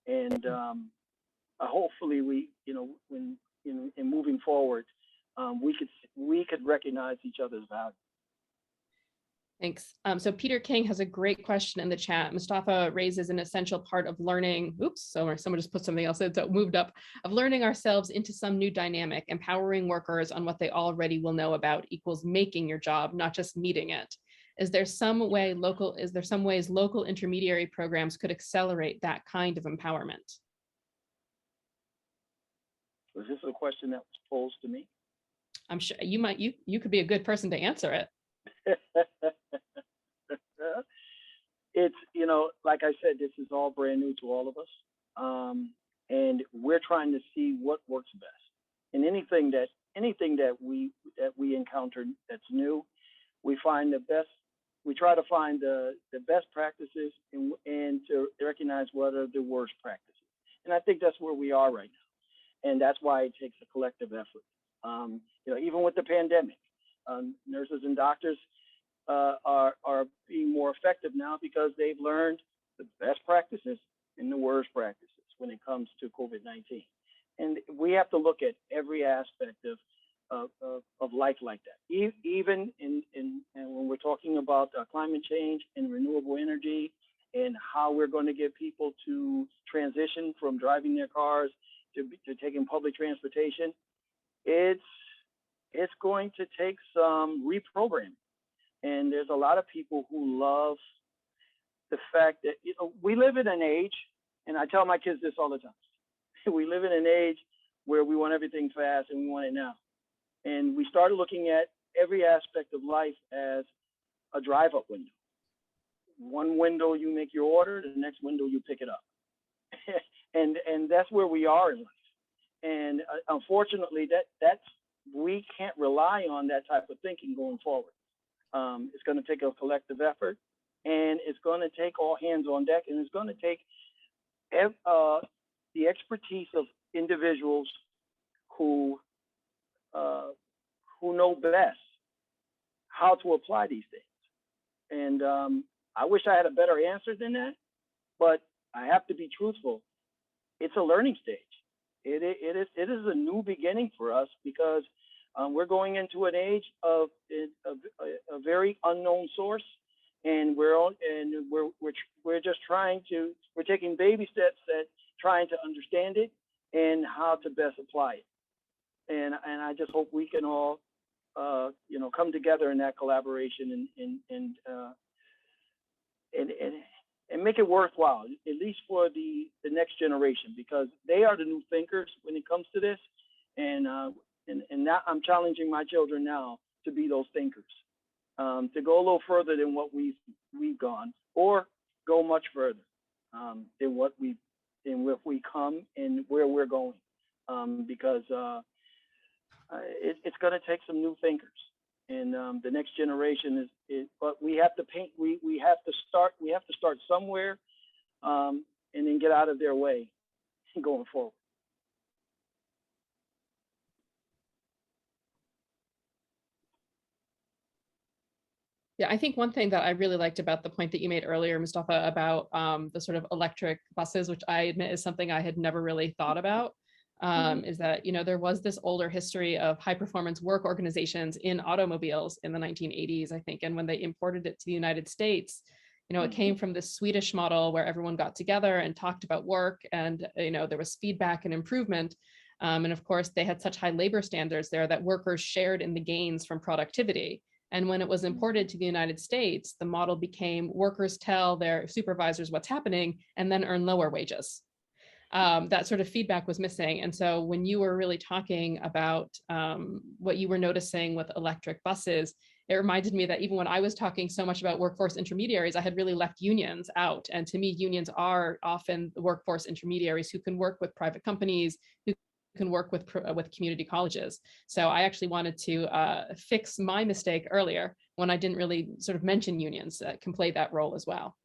and hopefully we, when in moving forward, we could recognize each other's value. Thanks. So Peter King has a great question in the chat. Mustafa raises an essential part of learning. Oops, so someone just put something else in, so it moved up, of learning ourselves into some new dynamic. Empowering workers on what they already will know about equals making your job, not just meeting it. Is there some ways local intermediary programs could accelerate that kind of empowerment? Was this a question that was posed to me? I'm sure you could be a good person to answer it. It's, like I said, this is all brand new to all of us, and we're trying to see what works best. And anything that we encounter that's new, we find the best. We try to find the best practices and to recognize what are the worst practices. And I think that's where we are right now, and that's why it takes a collective effort. Even with the pandemic, nurses and doctors are being more effective now because they've learned the best practices and the worst practices when it comes to COVID-19. And we have to look at every aspect of life like that. Even and when we're talking about climate change and renewable energy and how we're going to get people to transition from driving their cars to taking public transportation, it's going to take some reprogramming. And there's a lot of people who love the fact that we live in an age, and I tell my kids this all the time, we live in an age where we want everything fast and we want it now. And we started looking at every aspect of life as a drive-up window. One window you make your order, the next window you pick it up. and that's where we are in life. And unfortunately, we can't rely on that type of thinking going forward. It's going to take a collective effort, and it's going to take all hands on deck, and it's going to take the expertise of individuals who know best how to apply these things. And I wish I had a better answer than that, but I have to be truthful. It's a learning stage. It is a new beginning for us because we're going into an age of a very unknown source, and we're just we're taking baby steps at trying to understand it and how to best apply it. And I just hope we can all come together in that collaboration and make it worthwhile, at least for the next generation, because they are the new thinkers when it comes to this. And now I'm challenging my children now to be those thinkers, to go a little further than what we've gone, or go much further than what we come and where we're going, because it's going to take some new thinkers, and the next generation is. But we have to paint. We have to start somewhere, and then get out of their way, going forward. Yeah, I think one thing that I really liked about the point that you made earlier, Mustafa, about the sort of electric buses, which I admit is something I had never really thought about, is that, there was this older history of high performance work organizations in automobiles in the 1980s, I think. And when they imported it to the United States, it came from this Swedish model where everyone got together and talked about work, and, there was feedback and improvement. And of course, they had such high labor standards there that workers shared in the gains from productivity. And when it was imported to the United States, the model became workers tell their supervisors what's happening and then earn lower wages. That sort of feedback was missing. And so when you were really talking about what you were noticing with electric buses, it reminded me that even when I was talking so much about workforce intermediaries, I had really left unions out. And to me, unions are often the workforce intermediaries who can work with private companies, who can work with community colleges. So I actually wanted to fix my mistake earlier when I didn't really sort of mention unions that can play that role as well.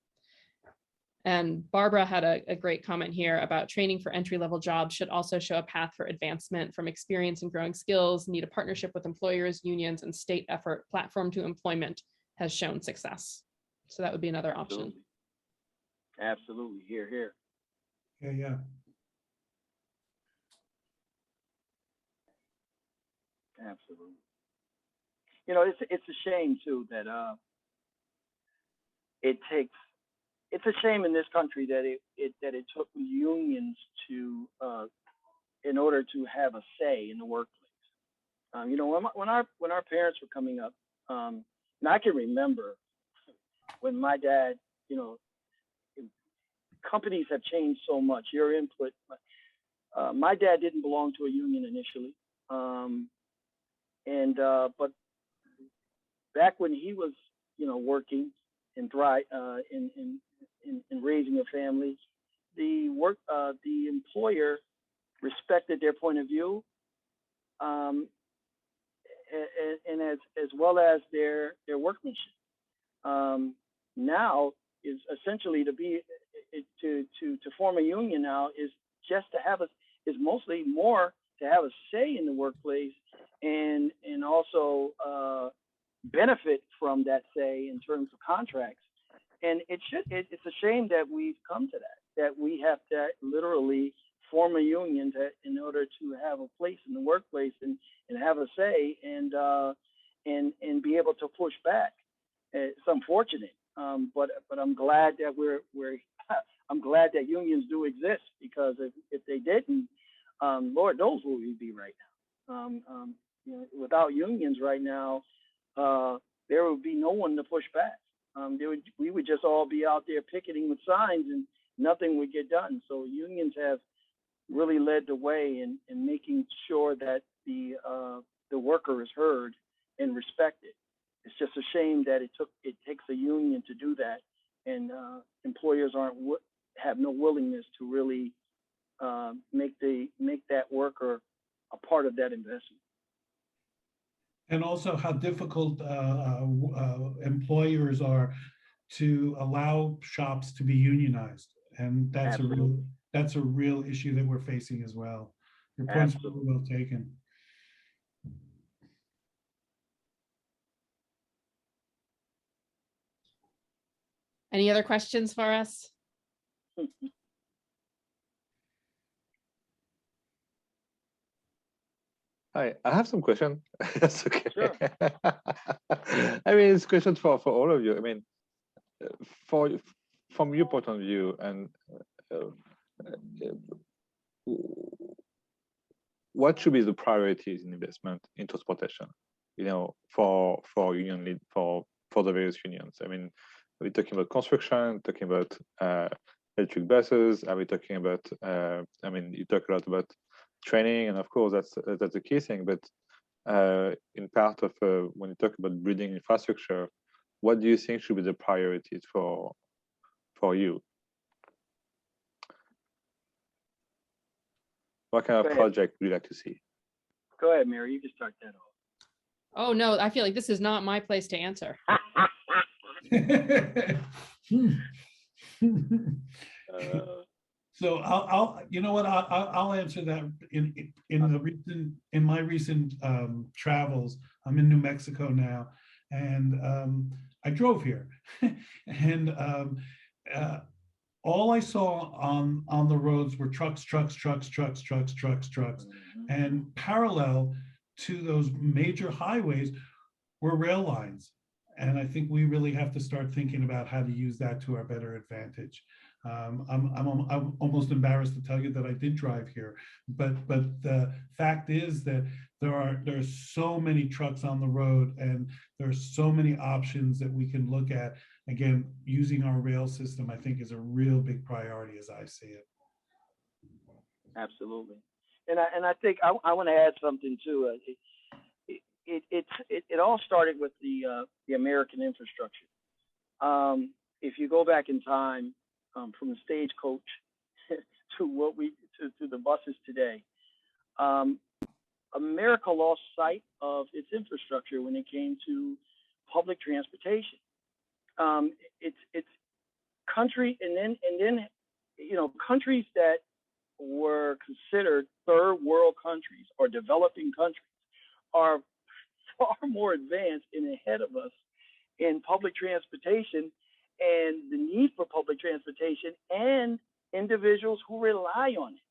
And Barbara had a great comment here about training for entry-level jobs should also show a path for advancement from experience and growing skills, need a partnership with employers, unions, and state effort. Platform to employment has shown success. So that would be another option. Absolutely. Here, here. Yeah. Absolutely. You know, it's a shame too that it's a shame in this country that it took unions to in order to have a say in the workplace. You know, when our parents were coming up, and I can remember when my dad, you know, companies have changed so much. Your input. My dad didn't belong to a union initially, but back when he was, you know, working and in raising a family, the employer respected their point of view, and as well as their workmanship. Now is essentially to form a union now is just to have is mostly more to have a say in the workplace and also benefit from that say in terms of contracts. And it's a shame that we've come to that we have to literally form a union in order to have a place in the workplace and have a say and be able to push back. It's unfortunate, but I'm glad that I'm glad that unions do exist, because if they didn't, Lord knows where we'd be right now. You know, without unions right now, there would be no one to push back. We would just all be out there picketing with signs and nothing would get done. So unions have really led the way in making sure that the worker is heard and respected. It's just a shame that it takes a union to do that, and employers have no willingness to really make that worker a part of that investment. And also how difficult employers are to allow shops to be unionized, and that's a real issue that we're facing as well. Your point's really well taken. Any other questions for us? Hi, I have some question. That's okay. Sure. I mean, it's a question for all of you. I mean, from your point of view, and what should be the priorities in investment in transportation? You know, for union lead for the various unions. I mean, are we talking about construction? Talking about electric buses? Are we talking about? I mean, you talk a lot about training, and of course that's the key thing. But in part of when you talk about building infrastructure, what do you think should be the priorities for you? What kind of project would you like to see? Go ahead, Mary. You can start that off. Oh no, I feel like this is not my place to answer. So I'll you know what, I'll answer that in my recent travels. I'm in New Mexico now, and I drove here, and all I saw on the roads were trucks, and parallel to those major highways were rail lines. And I think we really have to start thinking about how to use that to our better advantage. I'm almost embarrassed to tell you that I did drive here, but the fact is that there's so many trucks on the road, and there's so many options that we can look at. Again, using our rail system, I think, is a real big priority as I see it. Absolutely, and I think I want to add something too. It all started with the American infrastructure. If you go back in time, from the stagecoach to the buses today, America lost sight of its infrastructure when it came to public transportation. It's country, and then countries that were considered third world countries or developing countries are far more advanced and ahead of us in public transportation and the need for public transportation and individuals who rely on it.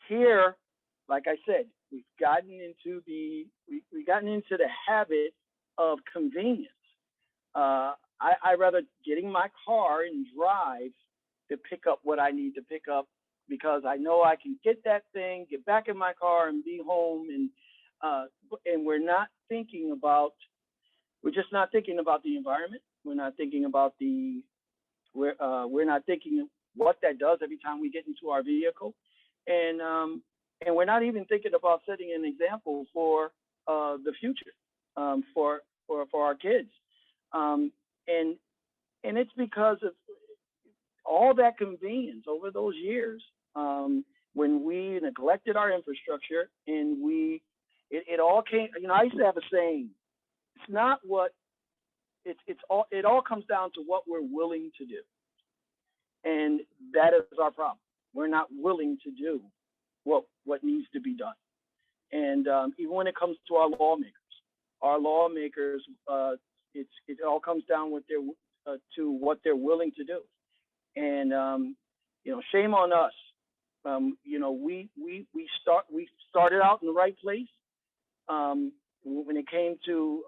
Here, like I said, we've gotten into the habit of convenience. I rather get in my car and drive to pick up what I need to pick up because I know I can get that thing, get back in my car, and be home. And we're just not thinking about the environment. We're not thinking about we're not thinking what that does every time we get into our vehicle, and we're not even thinking about setting an example for the future, for our kids, and it's because of all that convenience over those years when we neglected our infrastructure and it all came. I used to have a saying: it's not what it all comes down to what we're willing to do, and that is our problem. We're not willing to do what needs to be done, and even when it comes to our lawmakers, it all comes down to what they're willing to do, and shame on us. We started out in the right place when it came to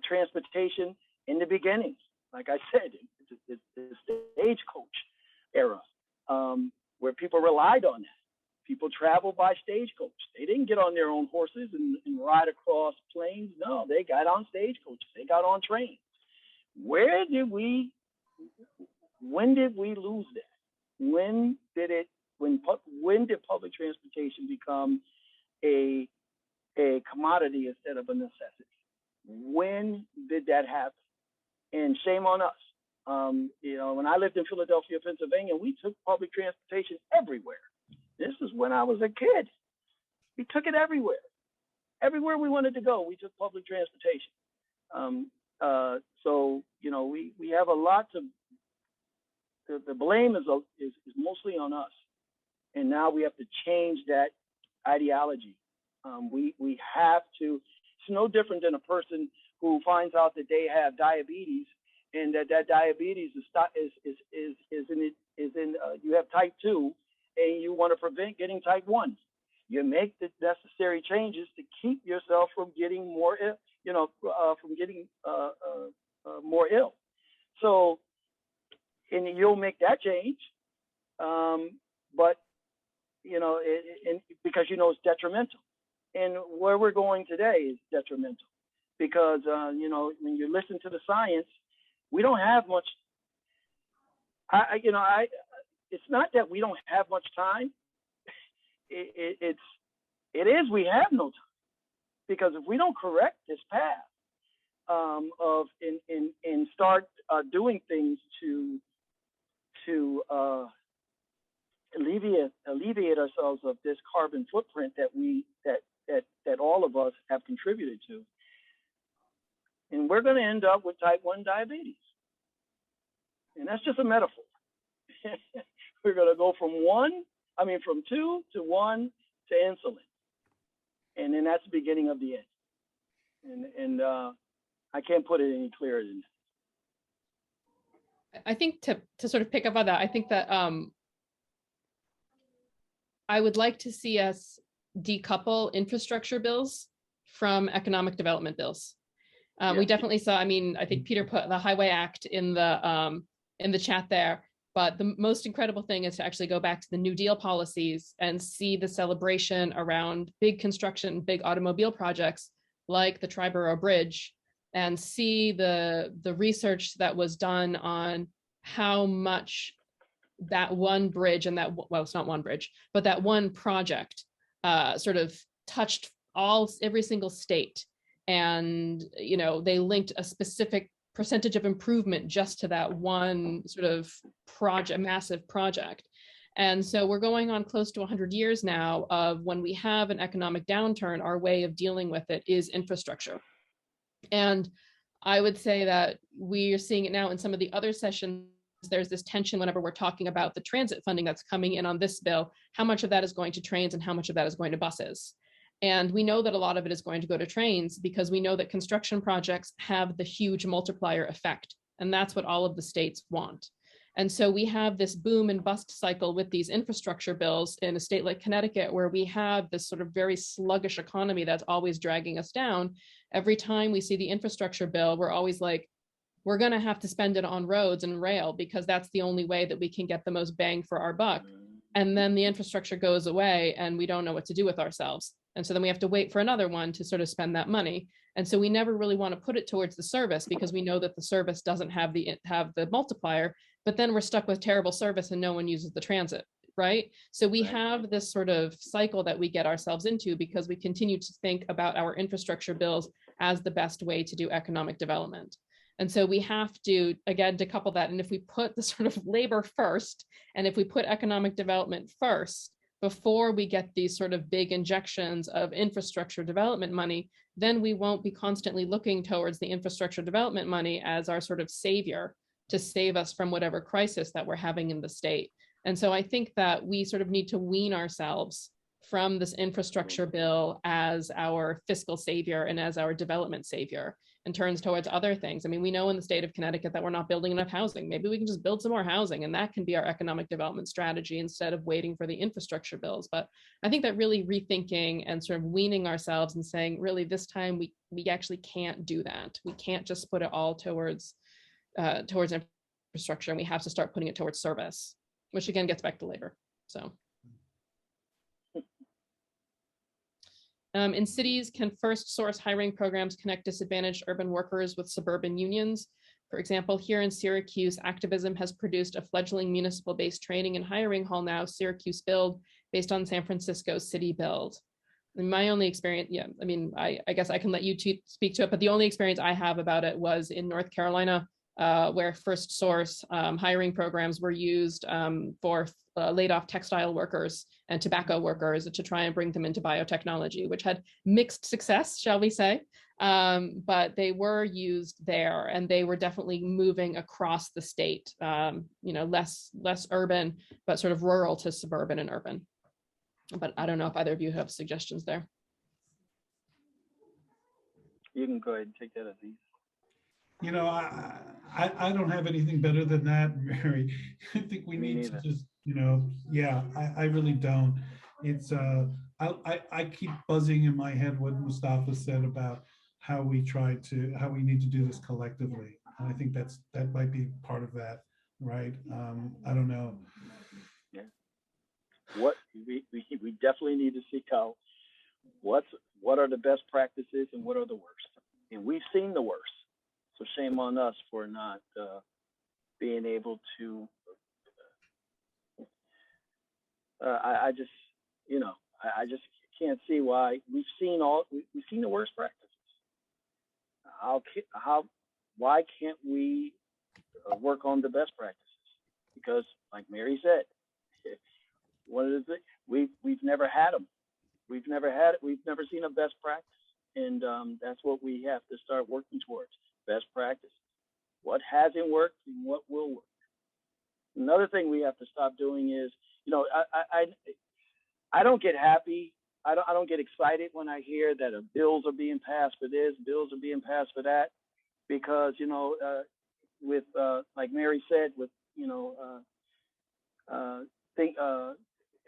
transportation in the beginnings. Like I said, it's the stagecoach era where people relied on that. People traveled by stagecoach. They didn't get on their own horses and ride across plains. No, they got on stagecoaches. They got on trains. When did we lose that? When did public transportation become a commodity instead of a necessity? When did that happen? And shame on us. When I lived in Philadelphia, Pennsylvania, we took public transportation everywhere. This is when I was a kid. We took it everywhere. Everywhere we wanted to go, we took public transportation. So we have a lot to. The blame is mostly on us, and now we have to change that ideology. We have to. It's no different than a person who finds out that they have diabetes, and that diabetes you have type 2, and you want to prevent getting type 1. You make the necessary changes to keep yourself from getting more ill, more ill. So, and you'll make that change, but because it's detrimental. And where we're going today is detrimental because when you listen to the science, we don't have much. It's not that we don't have much time. It is we have no time, because if we don't correct this path and start doing things to alleviate ourselves of this carbon footprint that all of us have contributed to, and we're going to end up with type 1 diabetes, and that's just a metaphor. We're going to go from 2 to 1 to insulin, and then that's the beginning of the end. And I can't put it any clearer than that. I think to sort of pick up on that, I think that I would like to see us decouple infrastructure bills from economic development bills. We definitely saw. I think Peter put the Highway Act in the chat there. But the most incredible thing is to actually go back to the New Deal policies and see the celebration around big construction, big automobile projects like the Triborough Bridge, and see the research that was done on how much that one bridge and it's not one bridge, but that one project sort of touched every single state. And, they linked a specific percentage of improvement just to that one sort of massive project. And so we're going on close to 100 years now of when we have an economic downturn, our way of dealing with it is infrastructure. And I would say that we are seeing it now in some of the other sessions. There's this tension whenever we're talking about the transit funding that's coming in on this bill, how much of that is going to trains and how much of that is going to buses. And we know that a lot of it is going to go to trains because we know that construction projects have the huge multiplier effect. And that's what all of the states want. And so we have this boom and bust cycle with these infrastructure bills in a state like Connecticut, where we have this sort of very sluggish economy that's always dragging us down. Every time we see the infrastructure bill, we're always like, we're going to have to spend it on roads and rail because that's the only way that we can get the most bang for our buck. And then the infrastructure goes away and we don't know what to do with ourselves. And so then we have to wait for another one to sort of spend that money. And so we never really want to put it towards the service because we know that the service doesn't have the multiplier, but then we're stuck with terrible service and no one uses the transit, right? So we have this sort of cycle that we get ourselves into because we continue to think about our infrastructure bills as the best way to do economic development. And so we have to, again, decouple that. And if we put the sort of labor first, and if we put economic development first, before we get these sort of big injections of infrastructure development money, then we won't be constantly looking towards the infrastructure development money as our sort of savior to save us from whatever crisis that we're having in the state. And so I think that we sort of need to wean ourselves from this infrastructure bill as our fiscal savior and as our development savior, and turns towards other things. I mean, we know in the state of Connecticut that we're not building enough housing. Maybe we can just build some more housing, and that can be our economic development strategy instead of waiting for the infrastructure bills. But I think that really rethinking and sort of weaning ourselves and saying, really, this time we actually can't do that. We can't just put it all towards infrastructure, and we have to start putting it towards service, which again gets back to labor. So. In cities, can first source hiring programs connect disadvantaged urban workers with suburban unions? For example, here in Syracuse, activism has produced a fledgling municipal-based training and hiring hall now, Syracuse Build, based on San Francisco's City Build. In my only experience, I guess I can let you speak to it, but the only experience I have about it was in North Carolina, where first source hiring programs were used for laid off textile workers and tobacco workers to try and bring them into biotechnology, which had mixed success, shall we say. But they were used there, and they were definitely moving across the state, less urban, but sort of rural to suburban and urban. But I don't know if either of you have suggestions there. You can go ahead and take that, Aziz. You know, I don't have anything better than that, Mary. I think we need to just, I really don't. It's I keep buzzing in my head what Mustafa said about how we need to do this collectively. And I think that might be part of that, right? I don't know. Yeah. What we definitely need to seek out what are the best practices and what are the worst. And we've seen the worst. So shame on us for not being able to. I just can't see why we've seen the worst practices. Why can't we work on the best practices? Because, like Mary said, one of the things we've never had them. We've never seen a best practice, and that's what we have to start working towards. Best practices. What hasn't worked and what will work. Another thing we have to stop doing is, I don't get happy. I don't get excited when I hear that bills are being passed for this, bills are being passed for that, because with like Mary said, with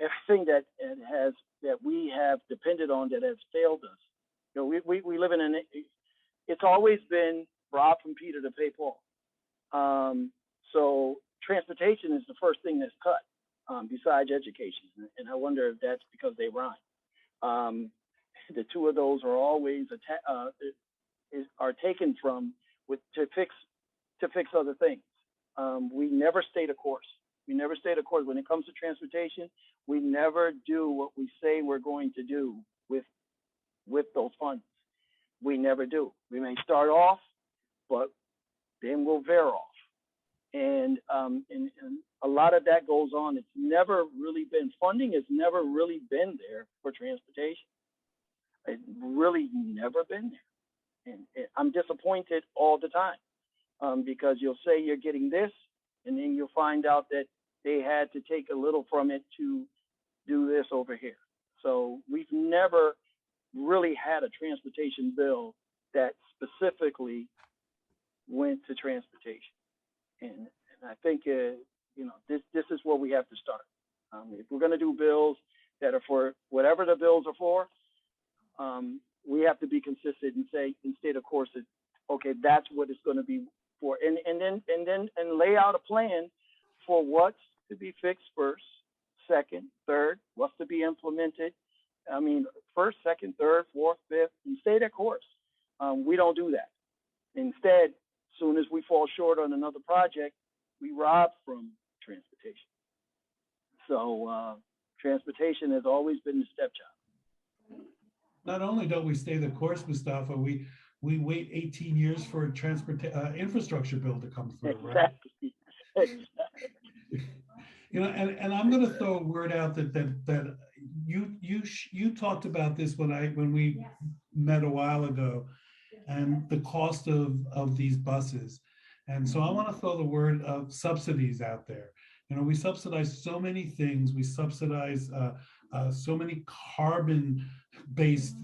everything that we have depended on that has failed us. We live in it's always been rob from Peter to pay Paul. So transportation is the first thing that's cut, besides education. And I wonder if that's because they rhyme. The two of those are always are taken from to fix other things. We never stay the course. We never stay the course. When it comes to transportation, we never do what we say we're going to do with those funds. We never do. We may start off, but then we'll veer off. And a lot of that goes on. It's never really been, funding has never really been there for transportation. It's really never been there. And I'm disappointed all the time because you'll say you're getting this, and then you'll find out that they had to take a little from it to do this over here. So we've never really had a transportation bill that specifically went to transportation. And I think, this is where we have to start. If we're going to do bills that are for whatever the bills are for, we have to be consistent and say, and state, of course, that, okay, that's what it's going to be for. And then lay out a plan for what's to be fixed first, second, third, what's to be implemented. I mean, first, second, third, fourth, fifth, and stay that course. We don't do that. Instead, as soon as we fall short on another project, we rob from transportation. So transportation has always been the stepchild. Not only don't we stay the course, Mustafa, we wait 18 years for a infrastructure bill to come through, right? Exactly. And I'm going to throw a word out that you talked about this when we met a while ago, and the cost of these buses. And so I want to throw the word of subsidies out there. We subsidize so many things. We subsidize so many carbon-based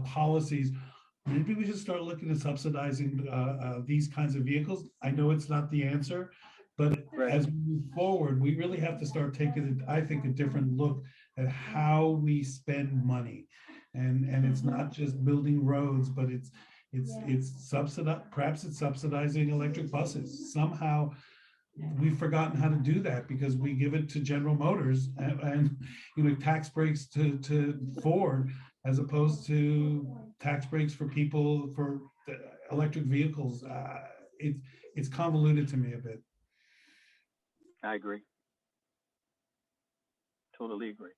policies. Maybe we should start looking at subsidizing these kinds of vehicles. I know it's not the answer, but as we move forward, we really have to start taking, I think, a different look at how we spend money. And it's not just building roads, but it's perhaps it's subsidizing electric buses. Somehow we've forgotten how to do that because we give it to General Motors and tax breaks to Ford, as opposed to tax breaks for people for electric vehicles. It's convoluted to me a bit. I agree. Totally agree.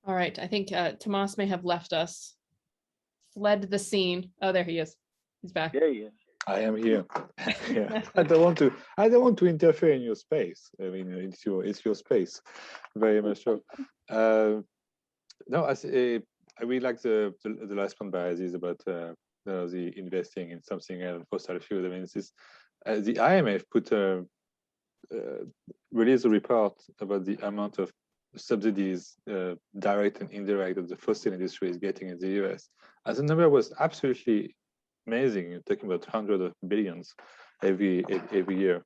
All right, I think Tomas may have left us, fled the scene. Oh, there he is. He's back. There he is. I am here. Yeah. I don't want to interfere in your space. I mean, it's your space, very much so. No, I really like the last one by Aziz about the investing in something else, fossil fuel. I mean, the IMF released a report about the amount of subsidies, direct and indirect, that the fossil industry is getting in the US. And the number was absolutely amazing. You're talking about hundreds of billions every year.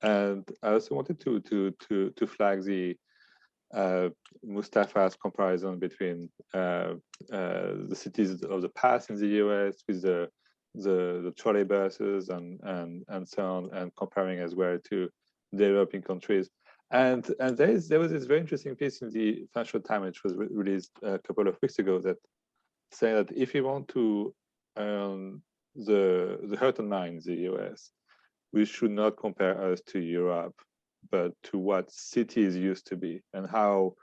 And I also wanted to flag the Mustafa's comparison between the cities of the past in the US with the trolley buses and so on, and comparing as well to developing countries. And there was this very interesting piece in the Financial Times, which was released a couple of weeks ago, that saying that if you want to earn the heart and mind in the US, we should not compare us to Europe, but to what cities used to be, and how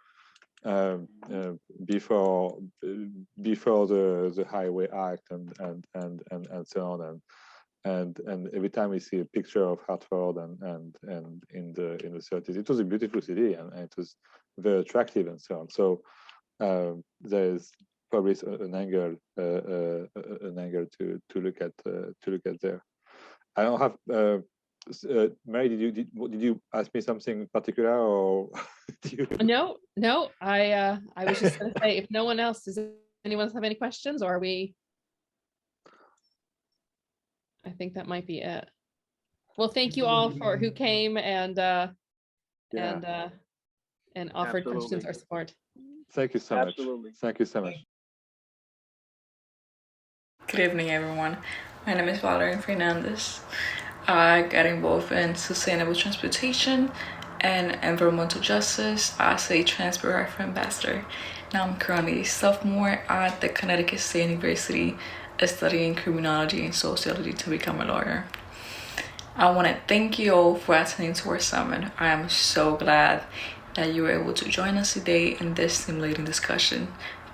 before the Highway Act and so on, and every time we see a picture of Hartford and in the 30s, it was a beautiful city and it was very attractive and so on. So there's probably an angle to look at there. I don't have. Mary, did you ask me something particular, or No. I was just going to say, if no one else, does anyone else have any questions, or are we? I think that might be it. Well, thank you all for who came and offered questions or support. Thank you so much. Thank you so much. Good evening, everyone. My name is Valerie Fernandez. I got involved in sustainable transportation and environmental justice as a transport rifle ambassador. Now I'm currently a sophomore at the Connecticut State University, studying criminology and sociology to become a lawyer. I want to thank you all for attending to our summit. I am so glad that you were able to join us today in this stimulating discussion.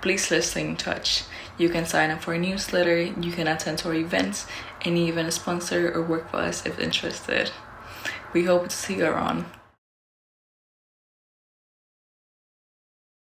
please let's stay in touch. You can sign up for a newsletter, you can attend our events, and even sponsor or work for us if interested. We hope to see you around.